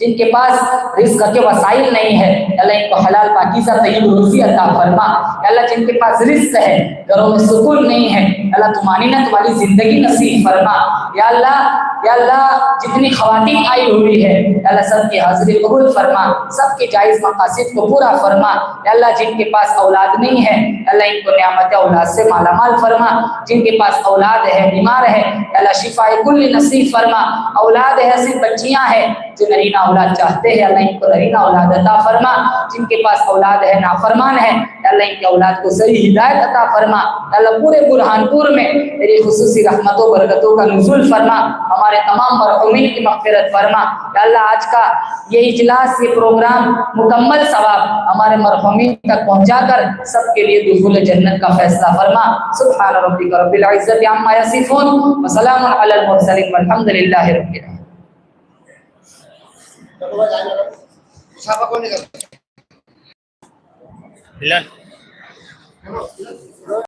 जिनके पास रिस्क के वसाइल नहीं है, अल्लाह इनको हलाल पाकीज़ा तय्यब रोज़ी अता फरमा। अल्लाह जिनके पास रिस्क है, घरों में सुकून नहीं है, अल्लाह तुमानीनत वाली जिंदगी नसीब फरमा। या अल्लाह जितनी ख़वातीन आई हुई है अल्लाह सबकी हाज़िरी कबूल फरमा, सबके जायज़ मकासिद को पूरा फरमा। या अल्लाह जिनके पास औलाद नहीं है अल्लाह इनको नियामत औलाद से मालामाल फरमा। जिनके पास औलाद है, बीमार है, अल्लाह शिफाए कुल्ली नसीब फरमा। औलाद है, सिर्फ बच्चियां हैं जो नरीना औलाद चाहते हैं, अल्लाह इनको नरीना औलाद अता फरमा। जिनके पास औलाद है, नाफरमान है, अल्लाह इनके औलाद को सही हिदायत अता फरमा। अल्लाह पूरे बुरहानपुर में तेरी खुसूसी रहमतों बरकतों का नुज़ूल फरमा, हमारे तमाम मरहूमीन की मग़फ़िरत फरमा। अल्लाह आज का ये इजलास, ये प्रोग्राम मुकम्मल सवाब हमारे मरहूमीन तक पहुँचाकर सबके लिए दुखुल जन्नत का फैसला फरमा। सुब्हान रब्बिका रब्बिल इज़्ज़ति अम्मा यसिफून व सलामुन अलल मुरसलीन वल्हम्दुलिल्लाहि रब्बिल आलमीन। Siapa kau ni? Ilan?